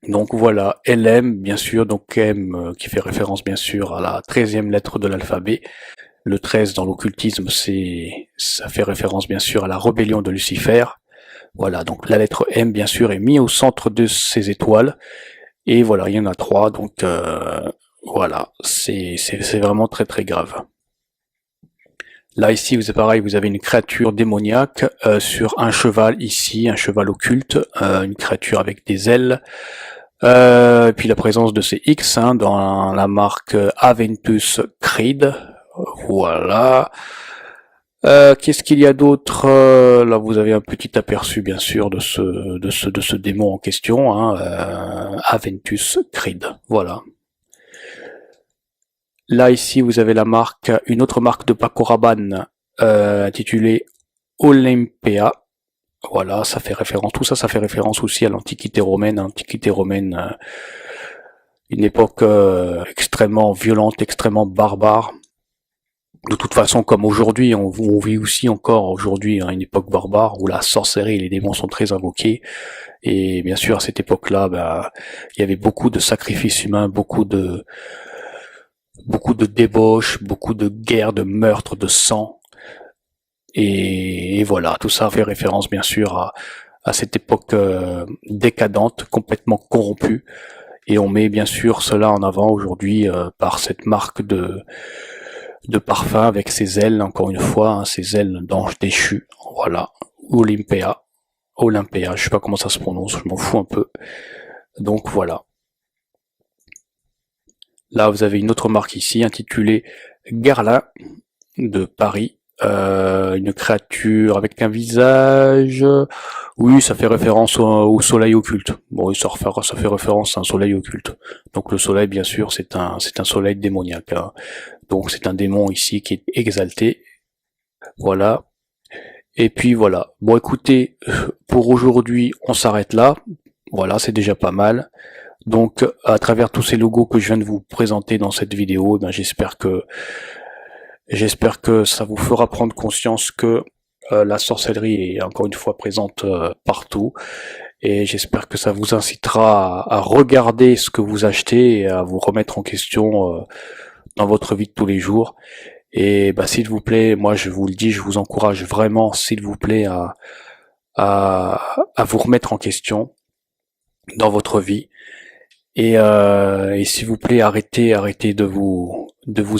Speaker 2: Donc voilà, LM bien sûr, donc M qui fait référence bien sûr à la 13e lettre de l'alphabet. Le 13 dans l'occultisme, ça fait référence bien sûr à la rébellion de Lucifer. Voilà, donc la lettre M bien sûr est mise au centre de ces étoiles. Et voilà, il y en a 3, donc voilà, c'est vraiment très très grave. Là ici, vous pareil, vous avez une créature démoniaque sur un cheval ici, un cheval occulte, une créature avec des ailes. Et puis la présence de ces X hein, dans la marque Aventus Creed. Voilà. Qu'est-ce qu'il y a d'autre là, vous avez un petit aperçu bien sûr de ce démon en question, hein, Aventus Creed. Voilà. Là ici vous avez la marque, une autre marque de Paco Rabanne intitulée Olympia. Voilà, ça fait référence, tout ça, ça fait référence aussi à l'Antiquité romaine. Une époque extrêmement violente, extrêmement barbare. De toute façon, comme aujourd'hui, on vit aussi encore aujourd'hui hein, une époque barbare où la sorcellerie et les démons sont très invoqués. Et bien sûr, à cette époque-là, il y avait beaucoup de sacrifices humains, beaucoup de débauches, beaucoup de guerres, de meurtres, de sang. Et voilà, tout ça fait référence bien sûr à cette époque décadente, complètement corrompue. Et on met bien sûr cela en avant aujourd'hui par cette marque de parfum avec ses ailes, encore une fois, hein, ses ailes d'ange déchu. Voilà, Olympia, je sais pas comment ça se prononce, je m'en fous un peu. Donc voilà. Là, vous avez une autre marque ici intitulée Guerlain de Paris. Une créature avec un visage, oui, ça fait référence au soleil occulte. Bon, ça fait référence à un soleil occulte. Donc le soleil, bien sûr, c'est un soleil démoniaque. Hein. Donc c'est un démon ici qui est exalté. Voilà. Et puis voilà. Bon, écoutez, pour aujourd'hui, on s'arrête là. Voilà, c'est déjà pas mal. Donc, à travers tous ces logos que je viens de vous présenter dans cette vidéo, j'espère que ça vous fera prendre conscience que la sorcellerie est encore une fois présente partout. Et j'espère que ça vous incitera à regarder ce que vous achetez et à vous remettre en question dans votre vie de tous les jours. Et s'il vous plaît, moi je vous le dis, je vous encourage vraiment, s'il vous plaît, à vous remettre en question dans votre vie. Et s'il vous plaît, arrêtez de vous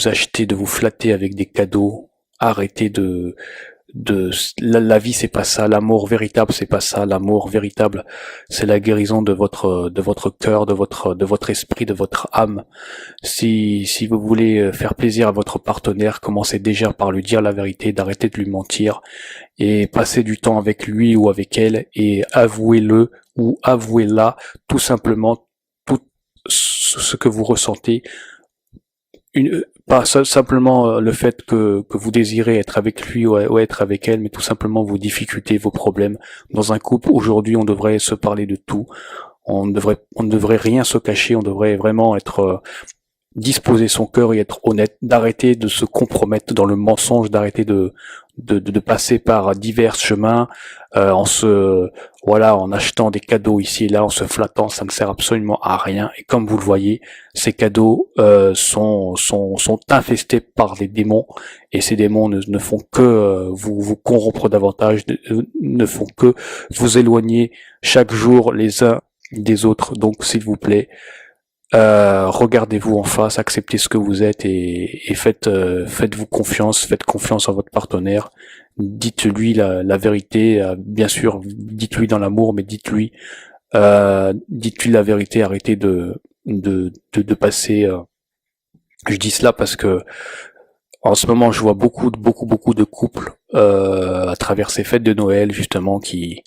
Speaker 2: acheter, de vous flatter avec des cadeaux. Arrêtez la vie c'est pas ça, l'amour véritable c'est pas ça, l'amour véritable c'est la guérison de votre cœur, de votre esprit, de votre âme. Si vous voulez faire plaisir à votre partenaire, commencez déjà par lui dire la vérité, d'arrêter de lui mentir et passez du temps avec lui ou avec elle et avouez-le ou avouez-la tout simplement tout ce que vous ressentez. Pas simplement le fait que vous désirez être avec lui ou être avec elle, mais tout simplement vos difficultés, vos problèmes. Dans un couple, aujourd'hui, on devrait se parler de tout. On ne devrait rien se cacher, on devrait vraiment être disposer son cœur et être honnête, d'arrêter de se compromettre dans le mensonge, d'arrêter de passer par divers chemins en achetant des cadeaux ici et là, en se flattant, ça ne sert absolument à rien. Et comme vous le voyez, ces cadeaux sont infestés par les démons, et ces démons ne font que vous corrompre davantage, ne font que vous éloigner chaque jour les uns des autres. Donc s'il vous plaît, regardez-vous en face, acceptez ce que vous êtes et faites-vous confiance, faites confiance à votre partenaire, dites-lui la vérité, bien sûr, dites-lui dans l'amour, mais dites-lui la vérité, arrêtez de passer Je dis cela parce que en ce moment, je vois beaucoup de couples à travers ces fêtes de Noël justement qui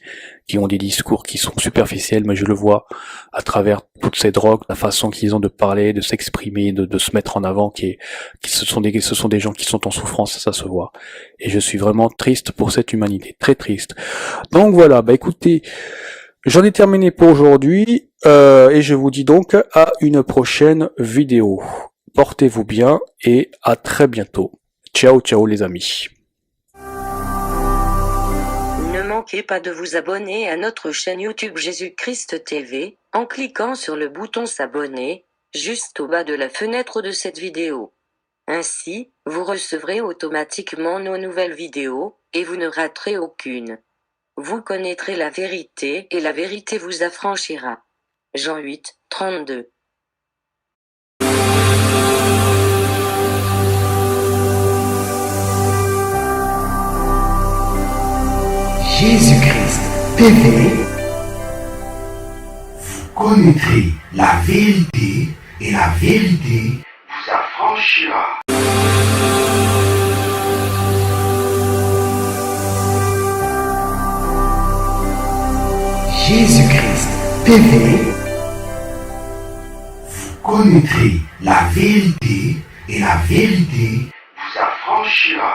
Speaker 2: ont des discours qui sont superficiels, mais je le vois à travers toutes ces drogues, la façon qu'ils ont de parler, de s'exprimer, de se mettre en avant, ce sont des gens qui sont en souffrance, ça se voit. Et je suis vraiment triste pour cette humanité, très triste. Donc voilà, bah écoutez, j'en ai terminé pour aujourd'hui et je vous dis donc à une prochaine vidéo. Portez-vous bien et à très bientôt. Ciao, ciao les amis.
Speaker 3: Ne manquez pas de vous abonner à notre chaîne YouTube Jésus-Christ TV, en cliquant sur le bouton s'abonner, juste au bas de la fenêtre de cette vidéo. Ainsi, vous recevrez automatiquement nos nouvelles vidéos, et vous ne raterez aucune. Vous connaîtrez la vérité et la vérité vous affranchira. Jean 8, 32.
Speaker 4: Jésus-Christ TV, vous connaîtrez la vérité et la vérité vous affranchira. Jésus-Christ TV, vous connaîtrez la vérité et la vérité vous affranchira.